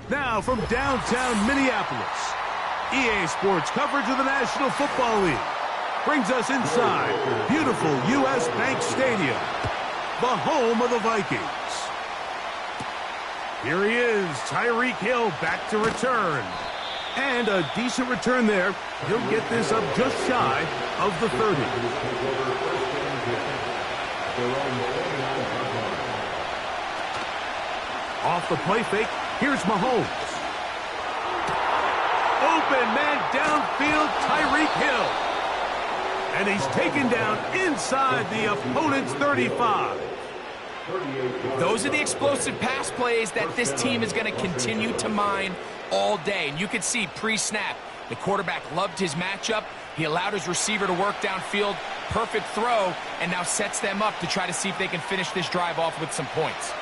Now from downtown Minneapolis, EA Sports coverage of the National Football League brings us inside beautiful U.S. Bank Stadium, the home of the Vikings. Here he is, Tyreek Hill back to return. And a decent return there. He'll get this up just shy of the 30. Off the play fake, here's Mahomes. Open man downfield, Tyreek Hill. And he's taken down inside the opponent's 35. Those are the explosive pass plays that this team is going to continue to mine all day. And you can see pre-snap, the quarterback loved his matchup. He allowed his receiver to work downfield. Perfect throw, and now sets them up to try to see if they can finish this drive off with some points.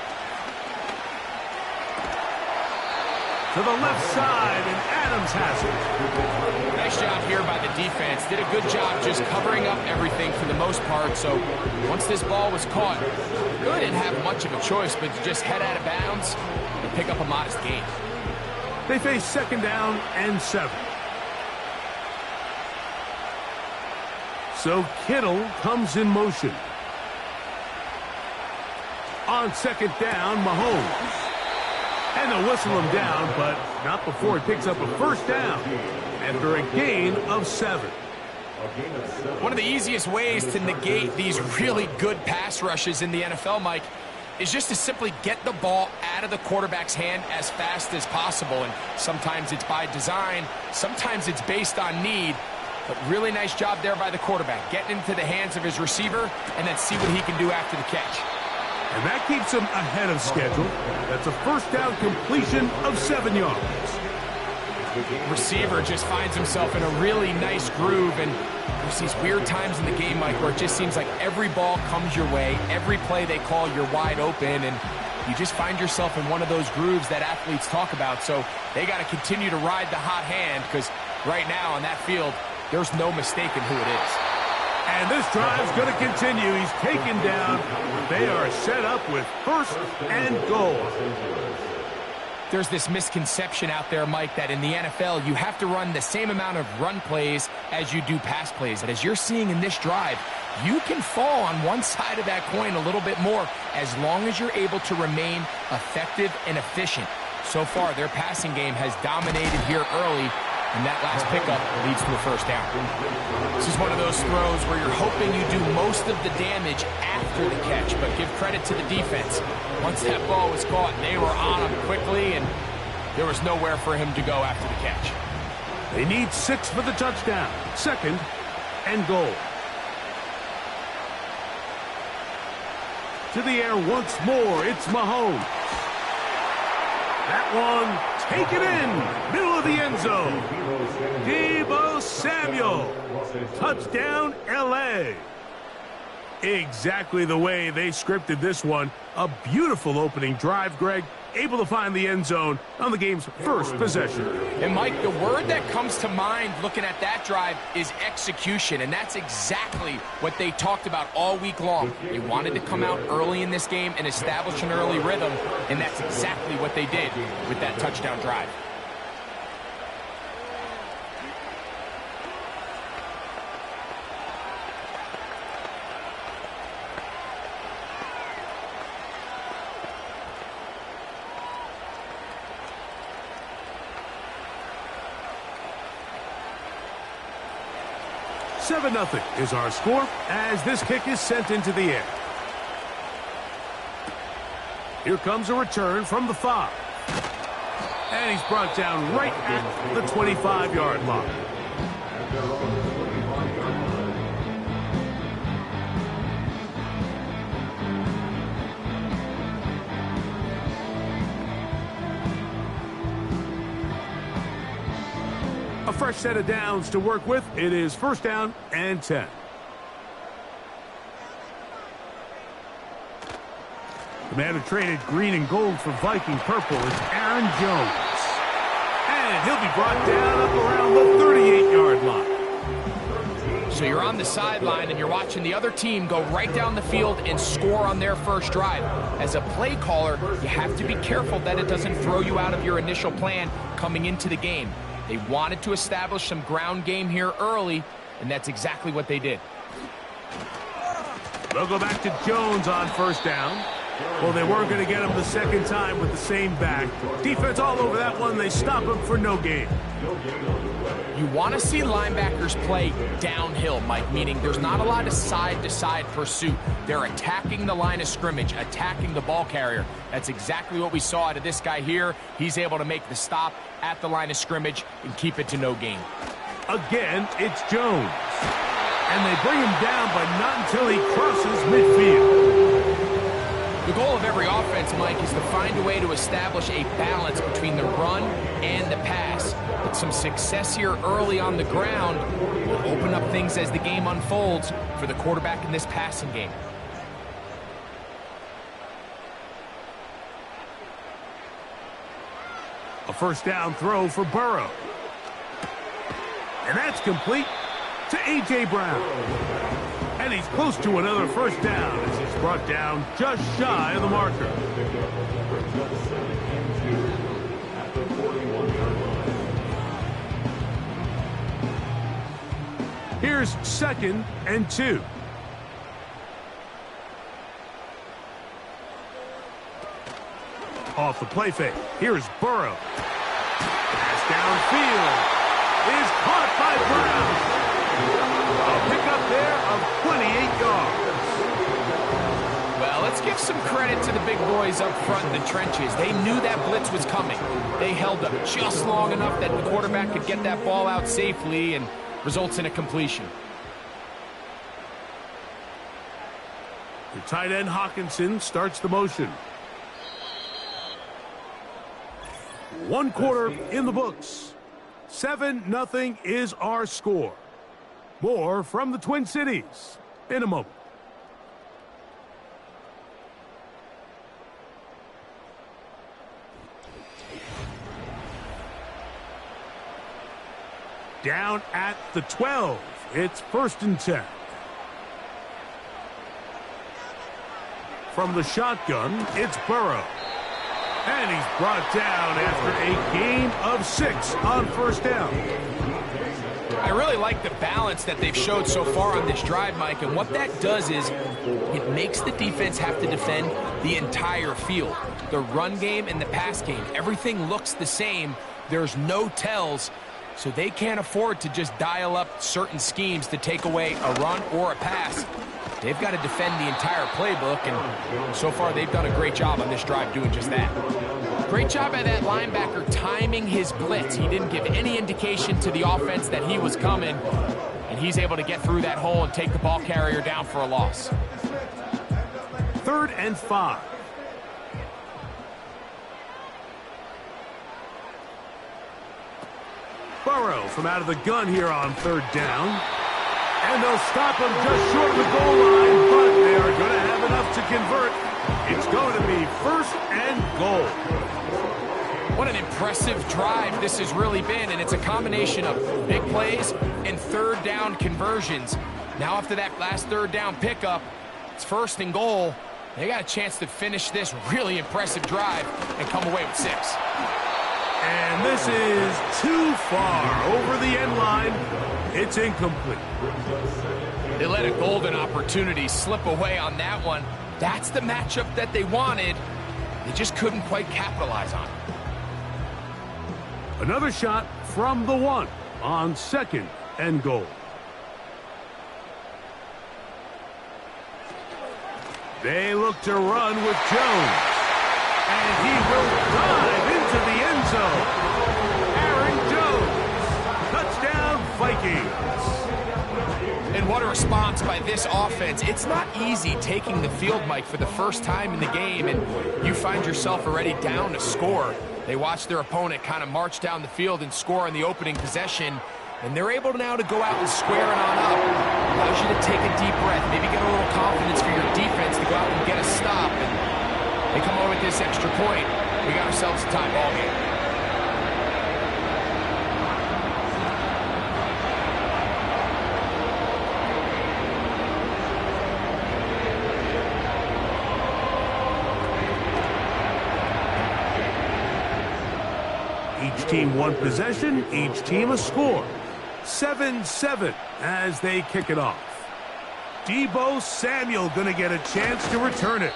To the left side, and Adams has it. Nice job here by the defense. Did a good job just covering up everything for the most part. So once this ball was caught, really didn't have much of a choice but to just head out of bounds and pick up a modest gain. They face second down and 7. So Kittle comes in motion. On second down, Mahomes. And they'll whistle him down, but not before he picks up a first down after a gain of 7. One of the easiest ways to negate these really good pass rushes in the NFL, Mike, is just to simply get the ball out of the quarterback's hand as fast as possible. And sometimes it's by design, sometimes it's based on need. But really nice job there by the quarterback, getting into the hands of his receiver and then see what he can do after the catch. And that keeps him ahead of schedule. That's a first down completion of 7 yards. Receiver just finds himself in a really nice groove, and there's these weird times in the game, Mike, where it just seems like every ball comes your way, every play they call, you're wide open, and you just find yourself in one of those grooves that athletes talk about. So they got to continue to ride the hot hand, because right now on that field, there's no mistaking who it is. And this drive's going to continue. He's taken down. They are set up with first and goal. There's this misconception out there, Mike, that in the NFL, you have to run the same amount of run plays as you do pass plays. And as you're seeing in this drive, you can fall on one side of that coin a little bit more as long as you're able to remain effective and efficient. So far, their passing game has dominated here early, and that last pickup leads to a first down. This is one of those throws where you're hoping you do most of the damage after the catch, but give credit to the defense. Once that ball was caught, they were on him quickly, and there was nowhere for him to go after the catch. They need 6 for the touchdown. Second and goal. To the air once more, it's Mahomes. That one taken in, middle of the end zone. Deebo Samuel. Touchdown, L.A. Exactly the way they scripted this one. A beautiful opening drive, Greg. Able to find the end zone on the game's first possession. And, Mike, the word that comes to mind looking at that drive is execution, and that's exactly what they talked about all week long. They wanted to come out early in this game and establish an early rhythm, and that's exactly what they did with that touchdown drive. Seven 0 is our score as this kick is sent into the air. Here comes a return from the 5. And he's brought down right at the 25-yard line. A fresh set of downs to work with. It is first down and 10. The man who traded green and gold for Viking purple is Aaron Jones. And he'll be brought down up around the 38-yard line. So you're on the sideline and you're watching the other team go right down the field and score on their first drive. As a play caller, you have to be careful that it doesn't throw you out of your initial plan coming into the game. They wanted to establish some ground game here early, and that's exactly what they did. They'll go back to Jones on first down. Well, they weren't going to get him the second time with the same back. Defense all over that one. They stop him for no gain. You want to see linebackers play downhill, Mike, meaning there's not a lot of side-to-side pursuit. They're attacking the line of scrimmage, attacking the ball carrier. That's exactly what we saw out of this guy here. He's able to make the stop at the line of scrimmage and keep it to no gain. Again, it's Jones. And they bring him down, but not until he crosses midfield. The goal of every offense, Mike, is to find a way to establish a balance between the run and the pass. But some success here early on the ground will open up things as the game unfolds for the quarterback in this passing game. A first down throw for Burrow. And that's complete to A.J. Brown. And he's close to another first down as he's brought down just shy of the marker. Here's 2nd and 2. Off the play fake. Here's Burrow. Pass downfield is caught by Brown. A pickup there of 28 yards. Well, let's give some credit to the big boys up front in the trenches. They knew that blitz was coming. They held up just long enough that the quarterback could get that ball out safely and results in a completion. The tight end Hawkinson starts the motion. 1 quarter in the books. 7-0 is our score. More from the Twin Cities in a moment. Down at the 12. It's 1st and 10. From the shotgun, it's Burrow. And he's brought down after a gain of 6 on first down. I really like the balance that they've showed so far on this drive, Mike, and what that does is it makes the defense have to defend the entire field. The run game and the pass game, everything looks the same. There's no tells, so they can't afford to just dial up certain schemes to take away a run or a pass. They've got to defend the entire playbook, and so far they've done a great job on this drive doing just that. Great job by that linebacker timing his blitz. He didn't give any indication to the offense that he was coming, and he's able to get through that hole and take the ball carrier down for a loss. 3rd and 5. Burrow from out of the gun here on 3rd down. And they'll stop him just short of the goal line, but they are going to have enough to convert. It's going to be 1st and goal. What an impressive drive this has really been, and it's a combination of big plays and 3rd down conversions. Now after that last 3rd down pickup, it's 1st and goal. They got a chance to finish this really impressive drive and come away with 6. And this is too far over the end line. It's incomplete. They let a golden opportunity slip away on that one. That's the matchup that they wanted. They just couldn't quite capitalize on it. Another shot from the 1 on 2nd and goal. They look to run with Jones. And he will dive into the end zone. Aaron Jones. Touchdown, Vikings. And what a response by this offense. It's not easy taking the field, Mike, for the first time in the game, and you find yourself already down to score. They watch their opponent kind of march down the field and score on the opening possession, and they're able now to go out and square it on up. Allows you to take a deep breath, maybe get a little confidence for your defense to go out and get a stop. And they come over with this extra point. We got ourselves a tie ball game. Each team one possession, each team a score. 7-7 as they kick it off. Deebo Samuel going to get a chance to return it.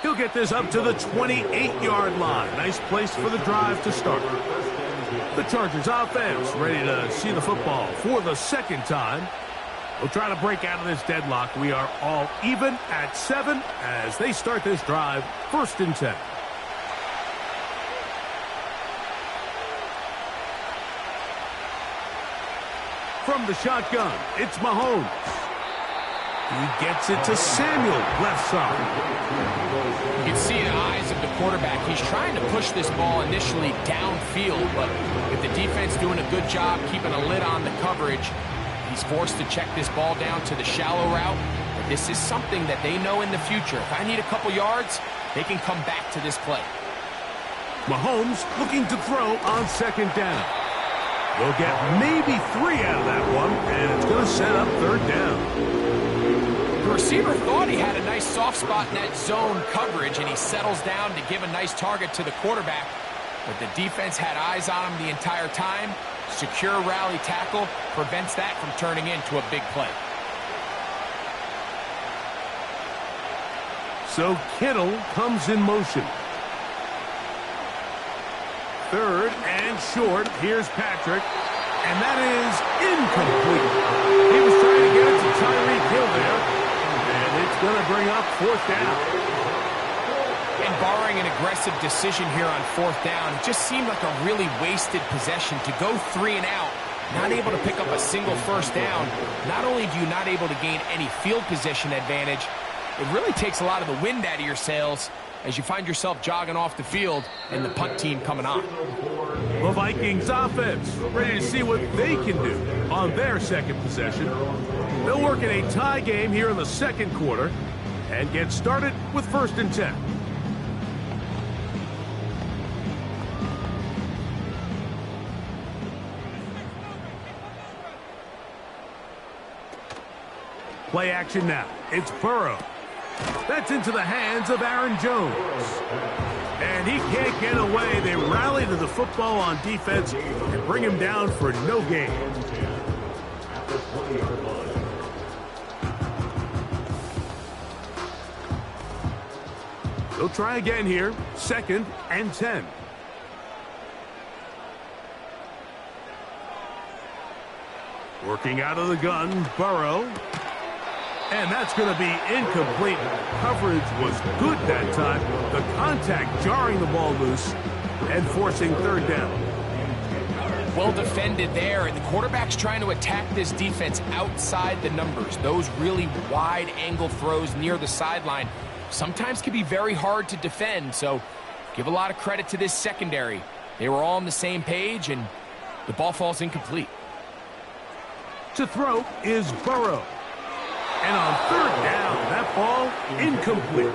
He'll get this up to the 28-yard line. Nice place for the drive to start. The Chargers offense ready to see the football for the second time. We'll try to break out of this deadlock. We are all even at 7 as they start this drive, 1st and 10. From the shotgun, it's Mahomes. He gets it to Samuel, left side. You can see in the eyes of the quarterback, he's trying to push this ball initially downfield, but with the defense doing a good job keeping a lid on the coverage, he's forced to check this ball down to the shallow route. But this is something that they know in the future. If I need a couple yards, they can come back to this play. Mahomes looking to throw on 2nd down. We'll get maybe 3 out of that one, and it's going to set up 3rd down. The receiver thought he had a nice soft spot in that zone coverage, and he settles down to give a nice target to the quarterback. But the defense had eyes on him the entire time. Secure rally tackle prevents that from turning into a big play. So Kittle comes in motion. 3rd and short. Here's Patrick. And that is incomplete. He was trying to get it to Tyreek Hill there. And it's going to bring up 4th down. And barring an aggressive decision here on 4th down, it just seemed like a really wasted possession to go 3 and out. Not able to pick up a single 1st down. Not only do you not able to gain any field position advantage, it really takes a lot of the wind out of your sails as you find yourself jogging off the field and the punt team coming on. The Vikings offense ready to see what they can do on their 2nd possession. They'll work in a tie game here in the 2nd quarter and get started with 1st and 10. Play action now. It's Burrow. That's into the hands of Aaron Jones. And he can't get away. They rally to the football on defense and bring him down for no gain. They'll try again here. 2nd and 10. Working out of the gun, Burrow. And that's going to be incomplete. Coverage was good that time. The contact jarring the ball loose and forcing 3rd down. Well defended there, and the quarterback's trying to attack this defense outside the numbers. Those really wide angle throws near the sideline sometimes can be very hard to defend, so give a lot of credit to this secondary. They were all on the same page, and the ball falls incomplete. To throw is Burrow. And on 3rd down, that ball incomplete.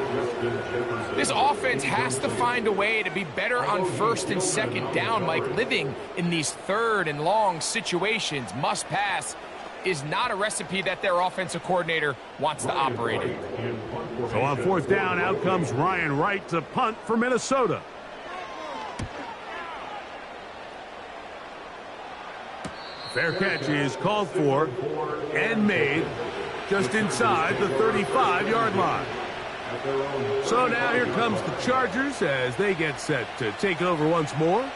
This offense has to find a way to be better on 1st and 2nd down, Mike. Living in these 3rd and long situations, must pass, is not a recipe that their offensive coordinator wants to operate in. So on 4th down, out comes Ryan Wright to punt for Minnesota. Fair catch is called for and made just inside the 35-yard line. So now here comes the Chargers as they get set to take over once more.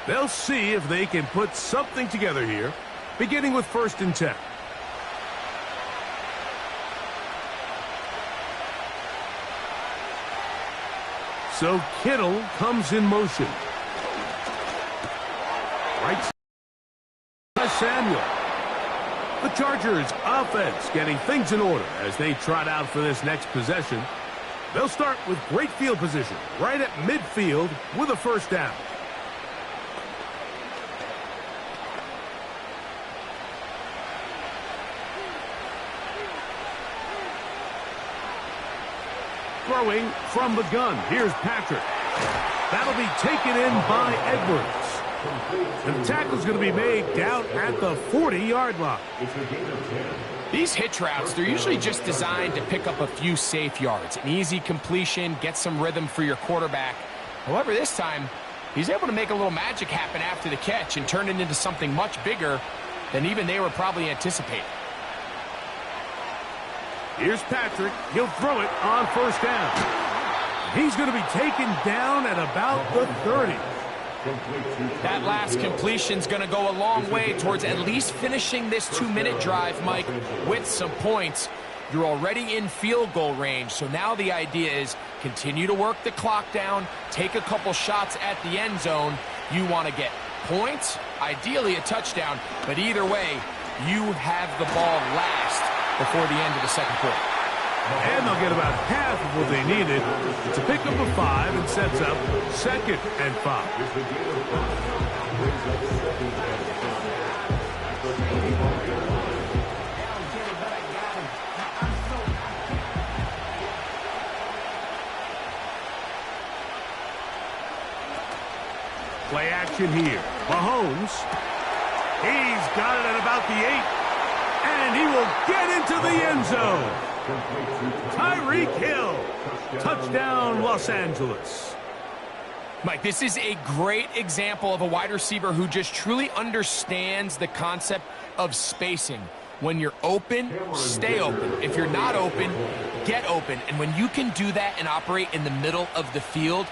They'll see if they can put something together here, beginning with 1st and 10. So Kittle comes in motion. Right by Samuel. The Chargers offense getting things in order as they trot out for this next possession. They'll start with great field position right at midfield with a 1st down. Throwing from the gun. Here's Patrick. That'll be taken in by Edwards. And the tackle's going to be made down at the 40-yard line. These hitch routes, they're usually just designed to pick up a few safe yards. An easy completion, get some rhythm for your quarterback. However, this time, he's able to make a little magic happen after the catch and turn it into something much bigger than even they were probably anticipating. Here's Patrick. He'll throw it on first down. He's going to be taken down at about the 30. That last completion's going to go a long way towards at least finishing this 2-minute drive, Mike, with some points. You're already in field goal range, so now the idea is continue to work the clock down, take a couple shots at the end zone. You want to get points, ideally a touchdown, but either way, you have the ball last before the end of the second quarter. And they'll get about half of what they needed. It's a pickup of 5 and sets up 2nd and 5. Play action here. Mahomes. He's got it at about the 8. And he will get into the end zone. Tyreek Hill. Touchdown, Los Angeles. Mike, this is a great example of a wide receiver who just truly understands the concept of spacing. When you're open, stay open. If you're not open, get open. And when you can do that and operate in the middle of the field,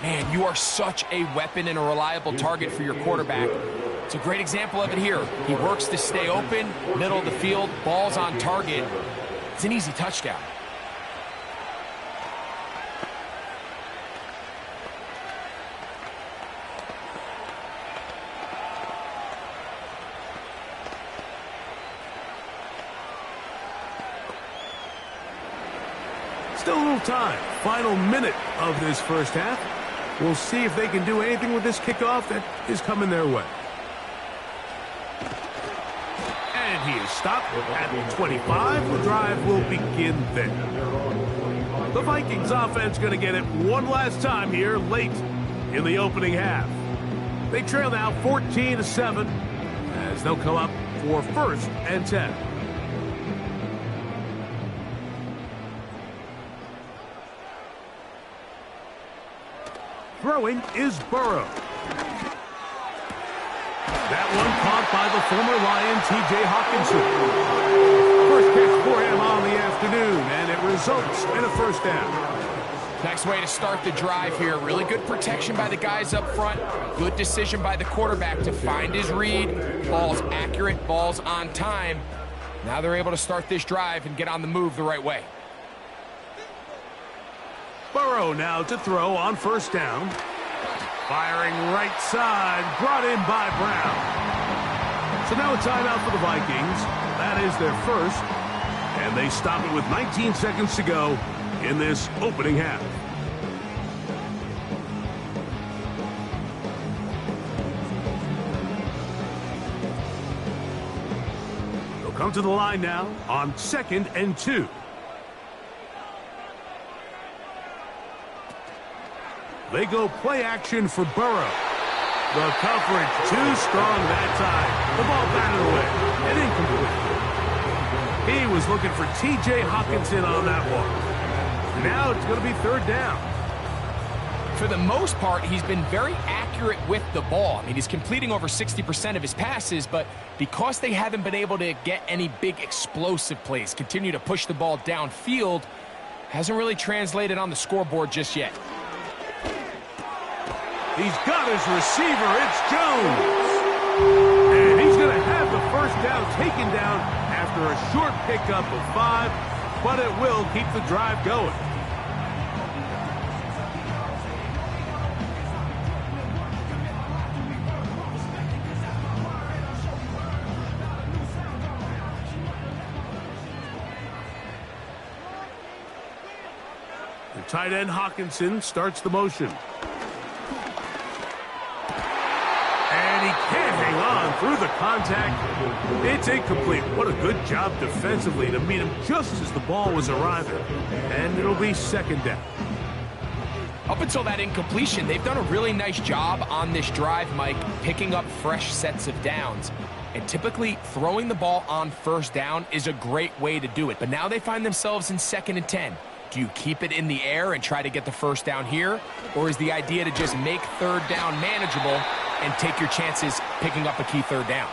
man, you are such a weapon and a reliable target for your quarterback. It's a great example of it here. He works to stay open, middle of the field, ball's on target. It's an easy touchdown. Still a little time. Final minute of this first half. We'll see if they can do anything with this kickoff that is coming their way. And he is stopped at 25. The drive will begin there. The Vikings offense going to get it one last time here late in the opening half. They trail now 14-7 as they'll come up for 1st and 10. Throwing is Burrow. That one caught by the former Lion, T.J. Hawkinson. First catch for him on the afternoon, and it results in a 1st down. Nice way to start the drive here. Really good protection by the guys up front. Good decision by the quarterback to find his read. Ball's accurate, ball's on time. Now they're able to start this drive and get on the move the right way. Burrow now to throw on 1st down. Firing right side, brought in by Brown. So now a timeout for the Vikings. That is their 1st. And they stop it with 19 seconds to go in this opening half. They'll come to the line now on 2nd and 2. They go play action for Burrow. The coverage too strong that time. The ball batted away and incomplete. He was looking for T.J. Hawkinson on that one. Now it's going to be 3rd down. For the most part, he's been very accurate with the ball. I mean, he's completing over 60% of his passes, but because they haven't been able to get any big explosive plays, continue to push the ball downfield, hasn't really translated on the scoreboard just yet. He's got his receiver. It's Jones. And he's going to have the 1st down taken down after a short pickup of 5, but it will keep the drive going. The tight end Hawkinson starts the motion. He can't hang on through the contact. It's incomplete. What a good job defensively to meet him just as the ball was arriving. And it'll be 2nd down. Up until that incompletion, they've done a really nice job on this drive, Mike, picking up fresh sets of downs. And typically, throwing the ball on 1st down is a great way to do it. But now they find themselves in 2nd and 10. Do you keep it in the air and try to get the first down here? Or is the idea to just make third down manageable and take your chances picking up a key third down?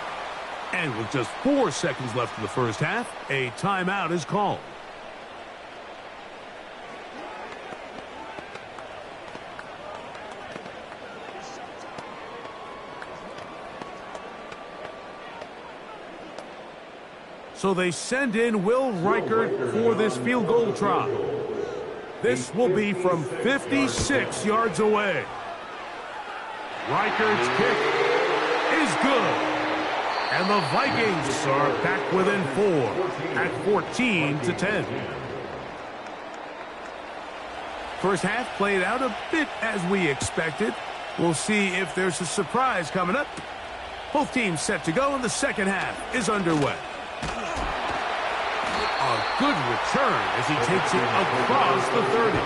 And with just 4 seconds left in the first half, a timeout is called. So they send in Will Reichert for this field goal try. This will be from 56 yards away. Reichert's kick is good. And the Vikings are back within 4 at 14-10. First half played out a bit as we expected. We'll see if there's a surprise coming up. Both teams set to go, and the second half is underway. A good return as he takes it across the 30.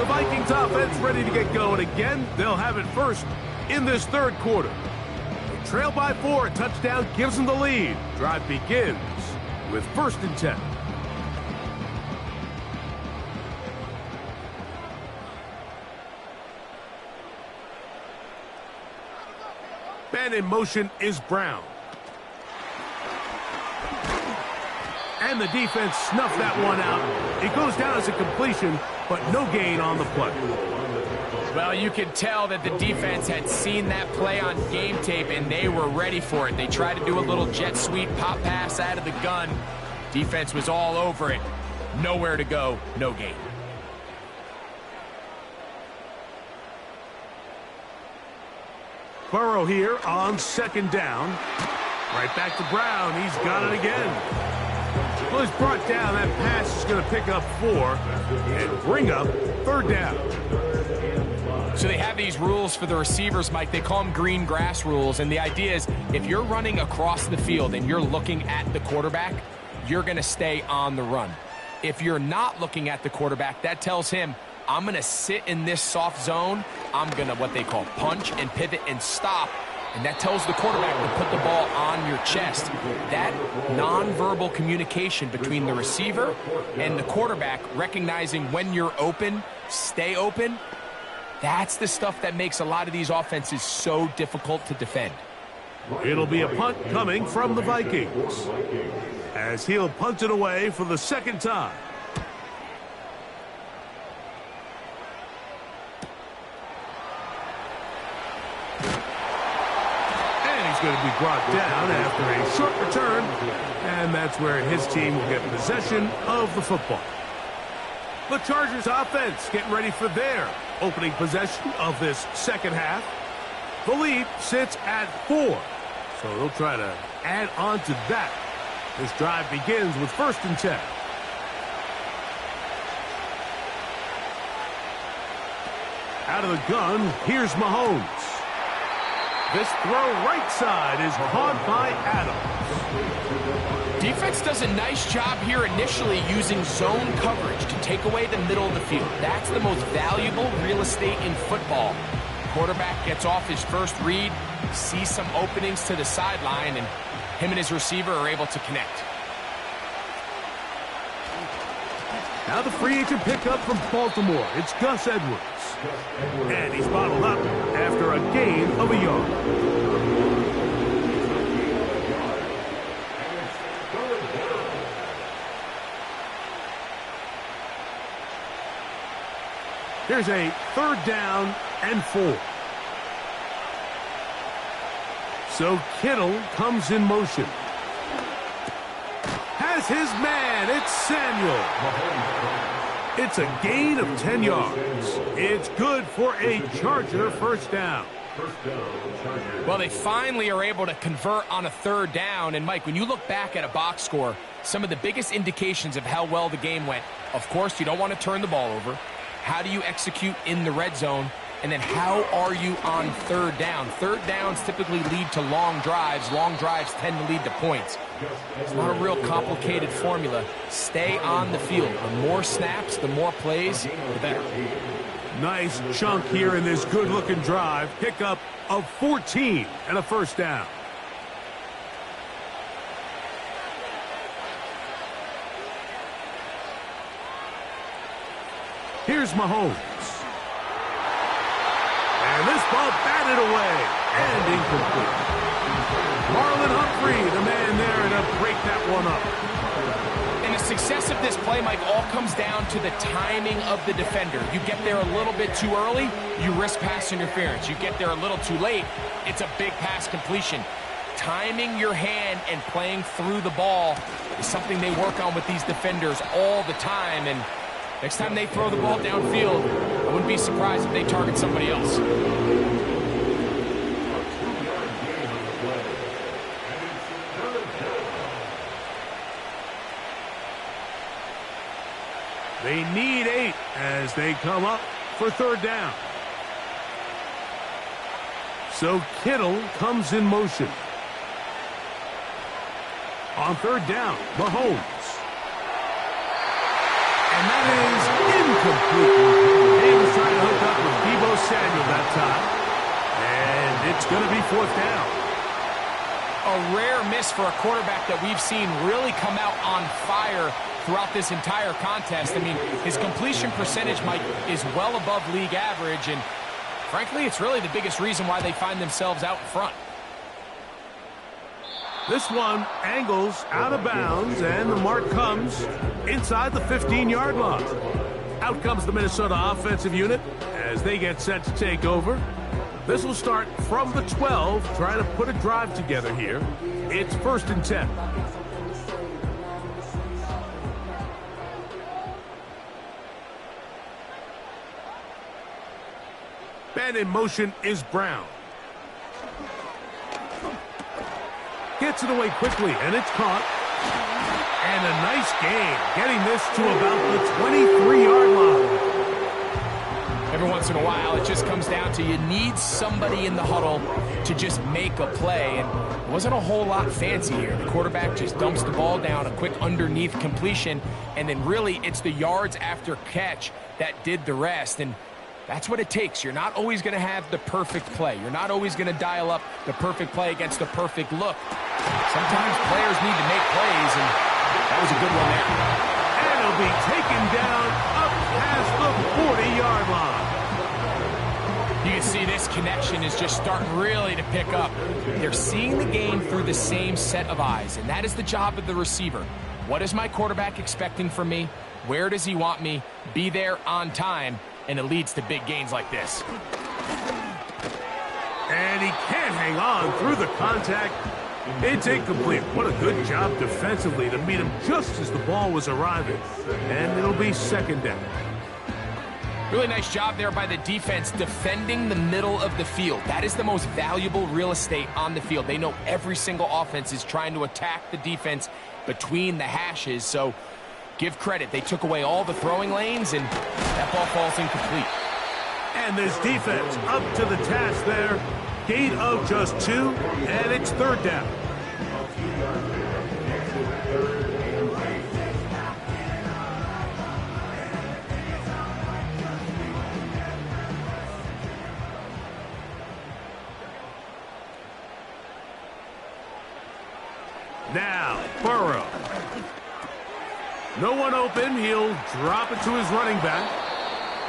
The Vikings offense ready to get going again. They'll have it first in this third quarter. They trail by 4. A touchdown gives them the lead. Drive begins with 1st and 10. Man in motion is Brown. And the defense snuffed that one out. It goes down as a completion, but no gain on the play. Well, you can tell that the defense had seen that play on game tape, and they were ready for it. They tried to do a little jet sweep pop pass out of the gun. Defense was all over it. Nowhere to go, no gain. Burrow here on 2nd down. Right back to Brown. He's got it again. Well, he's brought down. That pass is going to pick up 4 and bring up 3rd down. So they have these rules for the receivers, Mike. They call them green grass rules. And the idea is if you're running across the field and you're looking at the quarterback, you're going to stay on the run. If you're not looking at the quarterback, that tells him, I'm going to sit in this soft zone. I'm going to what they call punch and pivot and stop. And that tells the quarterback to put the ball on your chest. That nonverbal communication between the receiver and the quarterback, recognizing when you're open, stay open, that's the stuff that makes a lot of these offenses so difficult to defend. It'll be a punt coming from the Vikings, as he'll punt it away for the 2nd time. Going to be brought down after a short return, and that's where his team will get possession of the football. The Chargers offense getting ready for their opening possession of this second half. The lead sits at 4, so they'll try to add on to that. This drive begins with 1st and 10. Out of the gun, here's Mahomes. This throw right side is caught by Adams. Defense does a nice job here initially using zone coverage to take away the middle of the field. That's the most valuable real estate in football. Quarterback gets off his first read, sees some openings to the sideline, and him and his receiver are able to connect. Now the free agent pickup from Baltimore. It's Gus Edwards. And he's bottled up after a gain of a yard. Here's a 3rd down and 4. So Kittle comes in motion. Has his man. It's Samuel. It's a gain of 10 yards. It's good for a Charger 1st down. Well, they finally are able to convert on a 3rd down. And, Mike, when you look back at a box score, some of the biggest indications of how well the game went, of course, you don't want to turn the ball over. How do you execute in the red zone? And then how are you on 3rd down? 3rd downs typically lead to long drives. Long drives tend to lead to points. It's not a real complicated formula. Stay on the field. The more snaps, the more plays, the better. Nice chunk here in this good-looking drive. Pickup of 14 and a 1st down. Here's Mahomes. And this ball batted away and incomplete. Marlon Humphrey, the man there to break that one up. And the success of this play, Mike, all comes down to the timing of the defender. You get there a little bit too early, you risk pass interference. You get there a little too late, it's a big pass completion. Timing your hand and playing through the ball is something they work on with these defenders all the time. And next time they throw the ball downfield, I wouldn't be surprised if they target somebody else. They need 8 as they come up for third down. So Kittle comes in motion. On third down, Mahomes. And that is incomplete. He was trying to hook up with Deebo Samuel that time. And it's going to be fourth down. A rare miss for a quarterback that we've seen really come out on fire throughout this entire contest. I mean, his completion percentage, Mike, is well above league average, and frankly, it's really the biggest reason why they find themselves out in front. This one angles out of bounds, and the mark comes inside the 15-yard line. Out comes the Minnesota offensive unit as they get set to take over. This will start from the 12, trying to put a drive together here. It's 1st and 10. Man in motion is Brown. Gets it away quickly, and it's caught. And a nice gain, getting this to about the 23-yard line. Every once in a while, it just comes down to you need somebody in the huddle to just make a play. And it wasn't a whole lot fancy here. The quarterback just dumps the ball down, a quick underneath completion, and then really it's the yards after catch that did the rest. And that's what it takes. You're not always going to have the perfect play. You're not always going to dial up the perfect play against the perfect look. Sometimes players need to make plays, and that was a good one there. And it'll be taken down up past the 40-yard line. You can see this connection is just starting really to pick up. They're seeing the game through the same set of eyes, and that is the job of the receiver. What is my quarterback expecting from me? Where does he want me? Be there on time. And it leads to big gains like this. And he can't hang on through the contact. It's incomplete. What a good job defensively to meet him just as the ball was arriving. And it'll be second down. Really nice job there by the defense defending the middle of the field. That is the most valuable real estate on the field. They know every single offense is trying to attack the defense between the hashes. So give credit. They took away all the throwing lanes, and that ball falls incomplete. And this defense up to the task there. Gain of just 2, and it's third down. Now, Burrow. No one open. He'll drop it to his running back.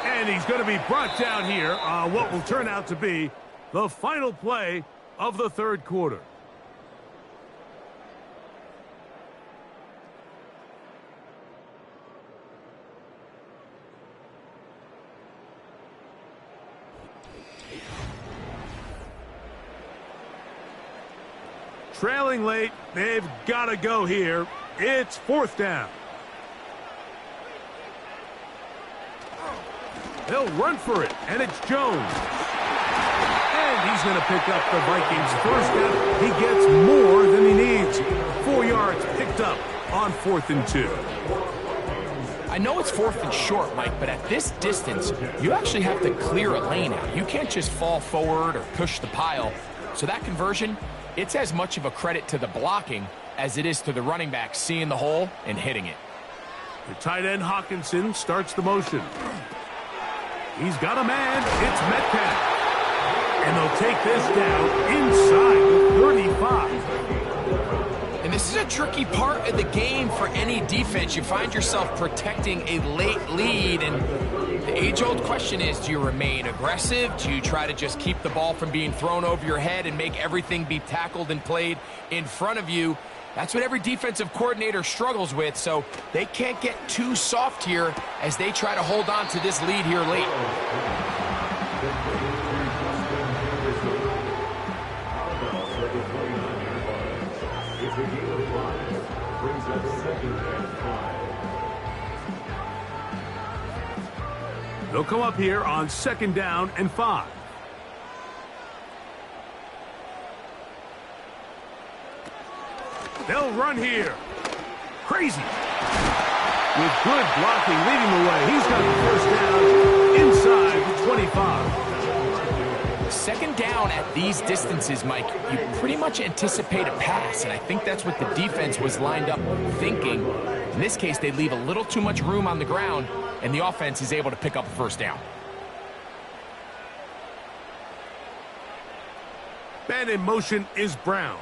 And he's going to be brought down here on what will turn out to be the final play of the third quarter. Trailing late, they've got to go here. It's fourth down. They'll run for it, and it's Jones. And he's going to pick up the Vikings' first down. He gets more than he needs. 4 yards picked up on 4th and 2. I know it's 4th and short, Mike, but at this distance, you actually have to clear a lane out. You can't just fall forward or push the pile. So that conversion, it's as much of a credit to the blocking as it is to the running back seeing the hole and hitting it. The tight end Hawkinson starts the motion. He's got a man. It's Metcalf. And they'll take this down inside the 35. And this is a tricky part of the game for any defense. You find yourself protecting a late lead, and The age-old question is, do you remain aggressive? Do you try to just keep the ball from being thrown over your head and make everything be tackled and played in front of you? That's what every defensive coordinator struggles with, so they can't get too soft here as they try to hold on to this lead here late. They'll come up here on 2nd down and 5. They'll run here. Crazy. With good blocking leading the way, he's got the first down inside the 25. 2nd down at these distances, Mike, you pretty much anticipate a pass, and I think that's what the defense was lined up thinking. In this case, they leave a little too much room on the ground, and the offense is able to pick up a first down. Man in motion is Brown.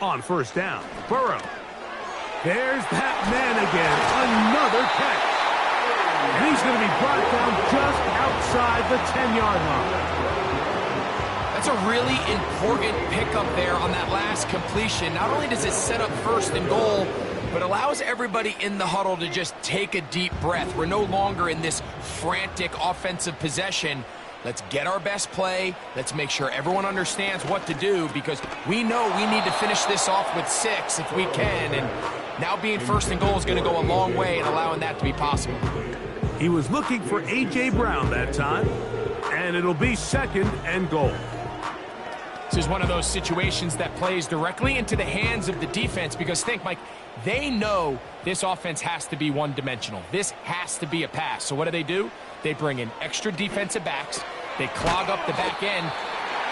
On 1st down, Burrow. There's that man again. Another catch. And he's going to be brought down just outside the 10-yard line. That's a really important pickup there on that last completion. Not only does it set up 1st and goal, but allows everybody in the huddle to just take a deep breath. We're no longer in this frantic offensive possession. Let's get our best play. Let's make sure everyone understands what to do, because we know we need to finish this off with 6 if we can. And now being 1st and goal is going to go a long way in allowing that to be possible. He was looking for A.J. Brown that time, and it'll be 2nd and goal. This is one of those situations that plays directly into the hands of the defense, because think, Mike, they know this offense has to be one-dimensional. This has to be a pass. So what do? They bring in extra defensive backs. They clog up the back end.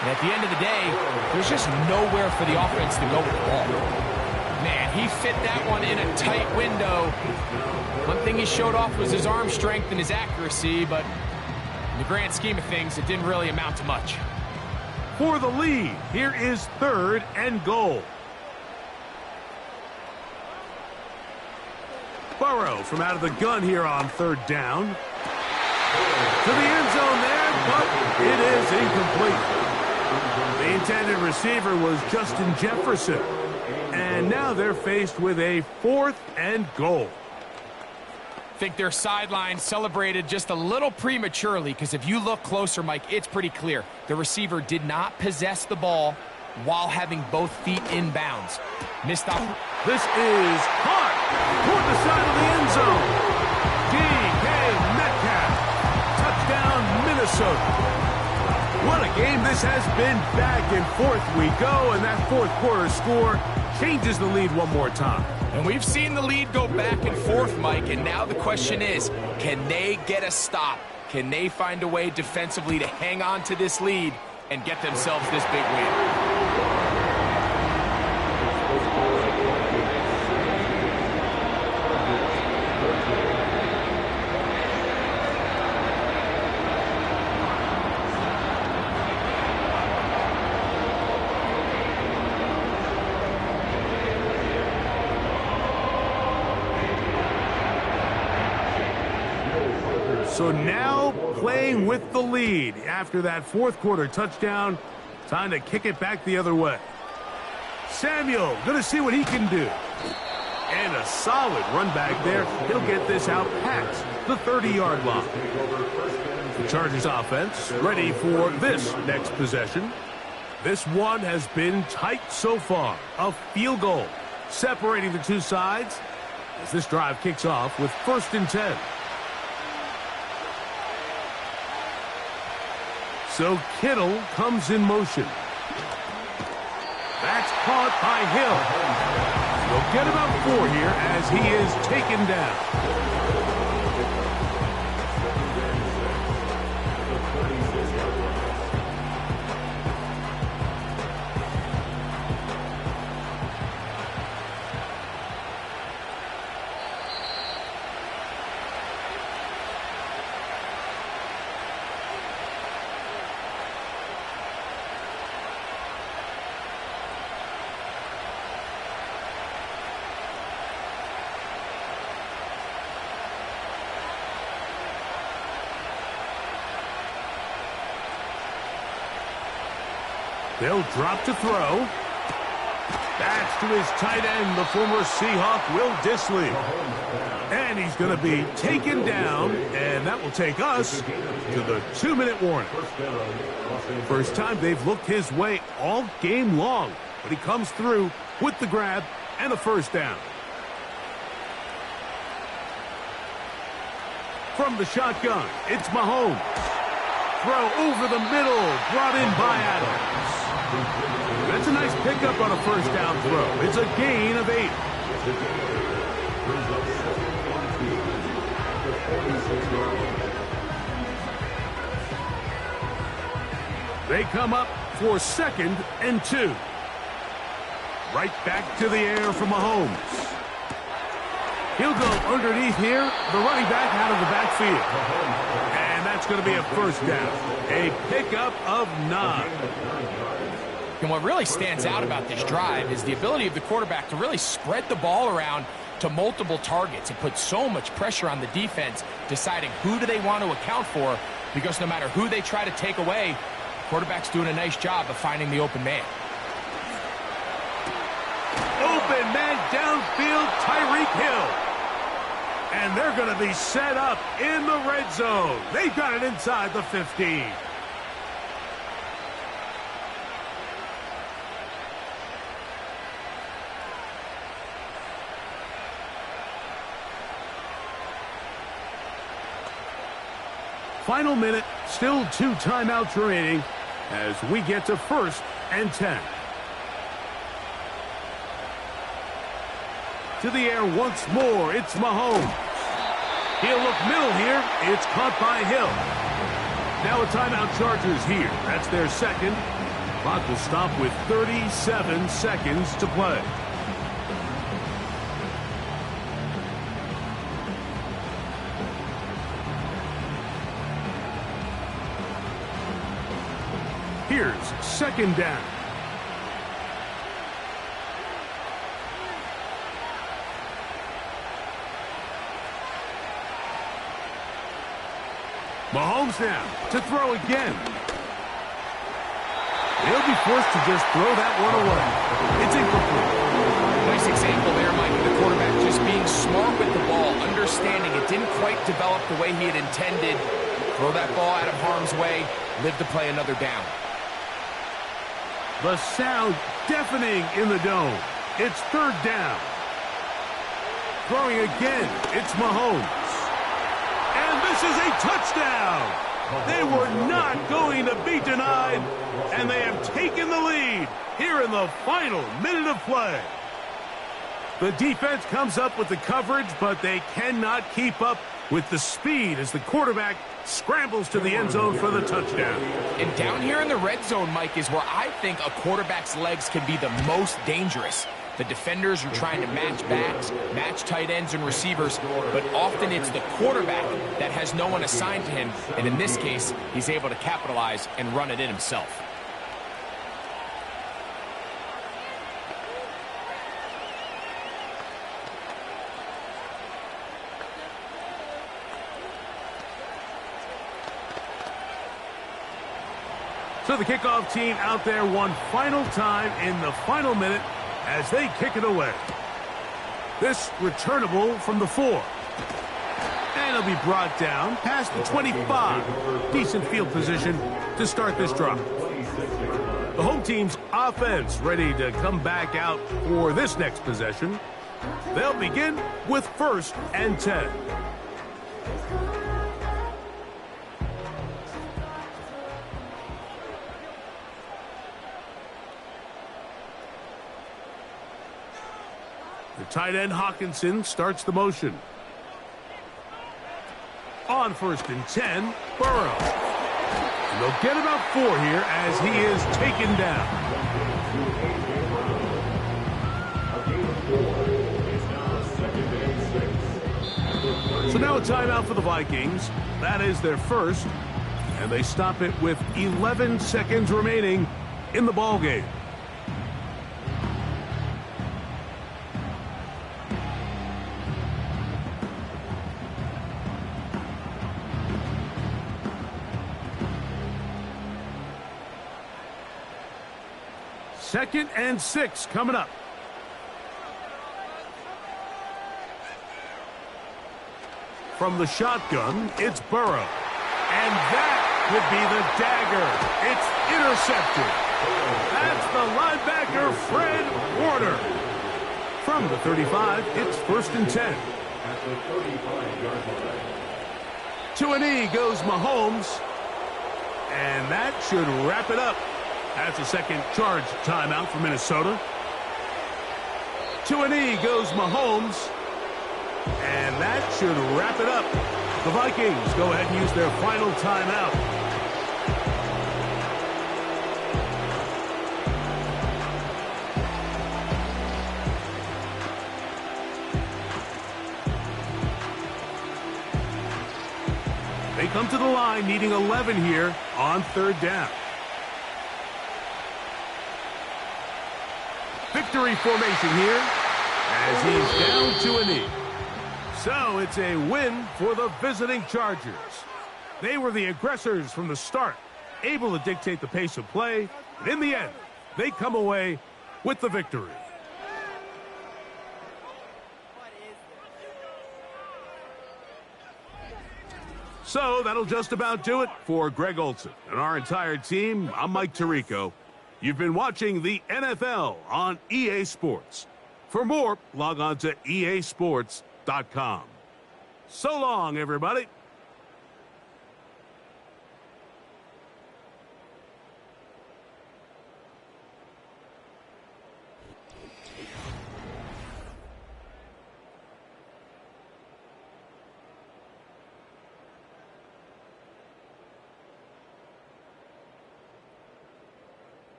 And at the end of the day, there's just nowhere for the offense to go with the ball. Man, he fit that one in a tight window. One thing he showed off was his arm strength and his accuracy, but in the grand scheme of things, it didn't really amount to much. For the lead, here is 3rd and goal. Burrow from out of the gun here on 3rd down. To the end zone there, but it is incomplete. The intended receiver was Justin Jefferson. And now they're faced with a 4th and goal. I think their sideline celebrated just a little prematurely, because if you look closer, Mike, it's pretty clear. The receiver did not possess the ball while having both feet in bounds. Missed out. This is caught toward the side of the end zone. D.K. Metcalf. Touchdown, Minnesota. What a game this has been. Back and forth we go, and that 4th quarter score changes the lead one more time. And we've seen the lead go back and forth, Mike, and now the question is, can they get a stop? Can they find a way defensively to hang on to this lead and get themselves this big win? So now playing with the lead after that 4th quarter touchdown. Time to kick it back the other way. Samuel going to see what he can do. And a solid run back there. He'll get this out past the 30-yard line. The Chargers offense ready for this next possession. This one has been tight so far. A field goal separating the two sides as this drive kicks off with 1st and 10. So Kittle comes in motion. That's caught by Hill. They'll get about 4 here as he is taken down. They'll drop to throw. That's to his tight end, the former Seahawk, Will Dissly. And he's going to be taken down, and that will take us to the 2-minute warning. First time they've looked his way all game long, but he comes through with the grab and a first down. From the shotgun, it's Mahomes. Throw over the middle, brought in by Adams. That's a nice pickup on a first down throw. It's a gain of 8. They come up for 2nd and 2. Right back to the air for Mahomes. He'll go underneath here, the running back out of the backfield. And that's going to be a first down. A pickup of 9. And what really stands out about this drive is the ability of the quarterback to really spread the ball around to multiple targets. It puts so much pressure on the defense deciding who do they want to account for, because no matter who they try to take away, the quarterback's doing a nice job of finding the open man. Open man downfield, Tyreek Hill. And they're going to be set up in the red zone. They've got it inside the 15. Final minute, still 2 timeouts remaining as we get to 1st and 10. To the air once more, it's Mahomes. He'll look middle here. It's caught by Hill. Now a timeout Chargers here. That's their 2nd. Clock will stop with 37 seconds to play. Here's 2nd down. Mahomes now to throw again. He'll be forced to just throw that one away. It's incomplete. Nice example there, Mike. The quarterback just being smart with the ball, understanding it didn't quite develop the way he had intended. Throw that ball out of harm's way, live to play another down. The sound deafening in the dome. It's 3rd down. Throwing again, it's Mahomes. And this is a touchdown. They were not going to be denied, and they have taken the lead here in the final minute of play. The defense comes up with the coverage, but they cannot keep up with the speed as the quarterback scrambles to the end zone for the touchdown. And down here in the red zone, Mike, is where I think a quarterback's legs can be the most dangerous. The defenders are trying to match backs, match tight ends and receivers, but often it's the quarterback that has no one assigned to him, and in this case, he's able to capitalize and run it in himself. So the kickoff team out there one final time in the final minute as they kick it away. This returnable from the 4. And it'll be brought down past the 25. Decent field position to start this drive. The home team's offense ready to come back out for this next possession. They'll begin with 1st and 10. The tight end Hawkinson starts the motion. On 1st and 10, Burrow. And they'll get about 4 here as he is taken down. So now a timeout for the Vikings. That is their first. And they stop it with 11 seconds remaining in the ballgame. 2nd and 6 coming up. From the shotgun, it's Burrow. And that would be the dagger. It's intercepted. That's the linebacker, Fred Warner. From the 35, it's 1st and 10. At the 35-yard line. To a knee goes Mahomes. And that should wrap it up. That's a second charge timeout for Minnesota. To a knee goes Mahomes. And that should wrap it up. The Vikings go ahead and use their final timeout. They come to the line needing 11 here on 3rd down. Victory formation here as he's down to a knee. So it's a win for the visiting Chargers. They were the aggressors from the start, able to dictate the pace of play, and in the end, they come away with the victory. So that'll just about do it for Greg Olson and our entire team. I'm Mike Tirico. You've been watching the NFL on EA Sports. For more, log on to easports.com. So long, everybody.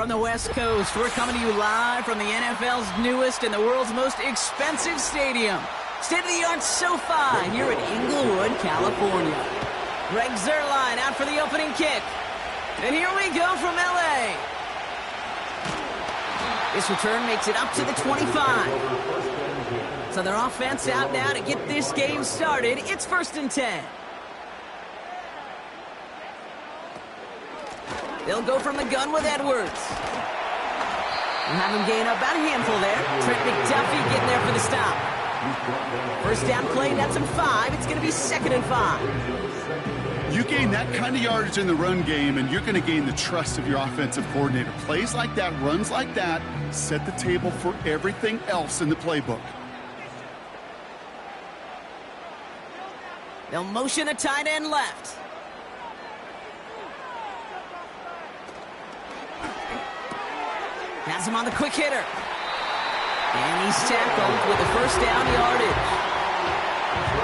From the West Coast, we're coming to you live from the NFL's newest and the world's most expensive stadium. State-of-the-art SoFi here at Inglewood, California. Greg Zuerlein out for the opening kick. And here we go from L.A. This return makes it up to the 25. So their offense out now to get this game started. It's 1st and 10. They'll go from the gun with Edwards. We'll have him gain about a handful there. Trent McDuffie getting there for the stop. First down play, that's in 5. It's going to be 2nd and 5. You gain that kind of yardage in the run game, and you're going to gain the trust of your offensive coordinator. Plays like that, runs like that, set the table for everything else in the playbook. They'll motion a tight end left. Has him on the quick hitter. And he's tackled with the first down yardage.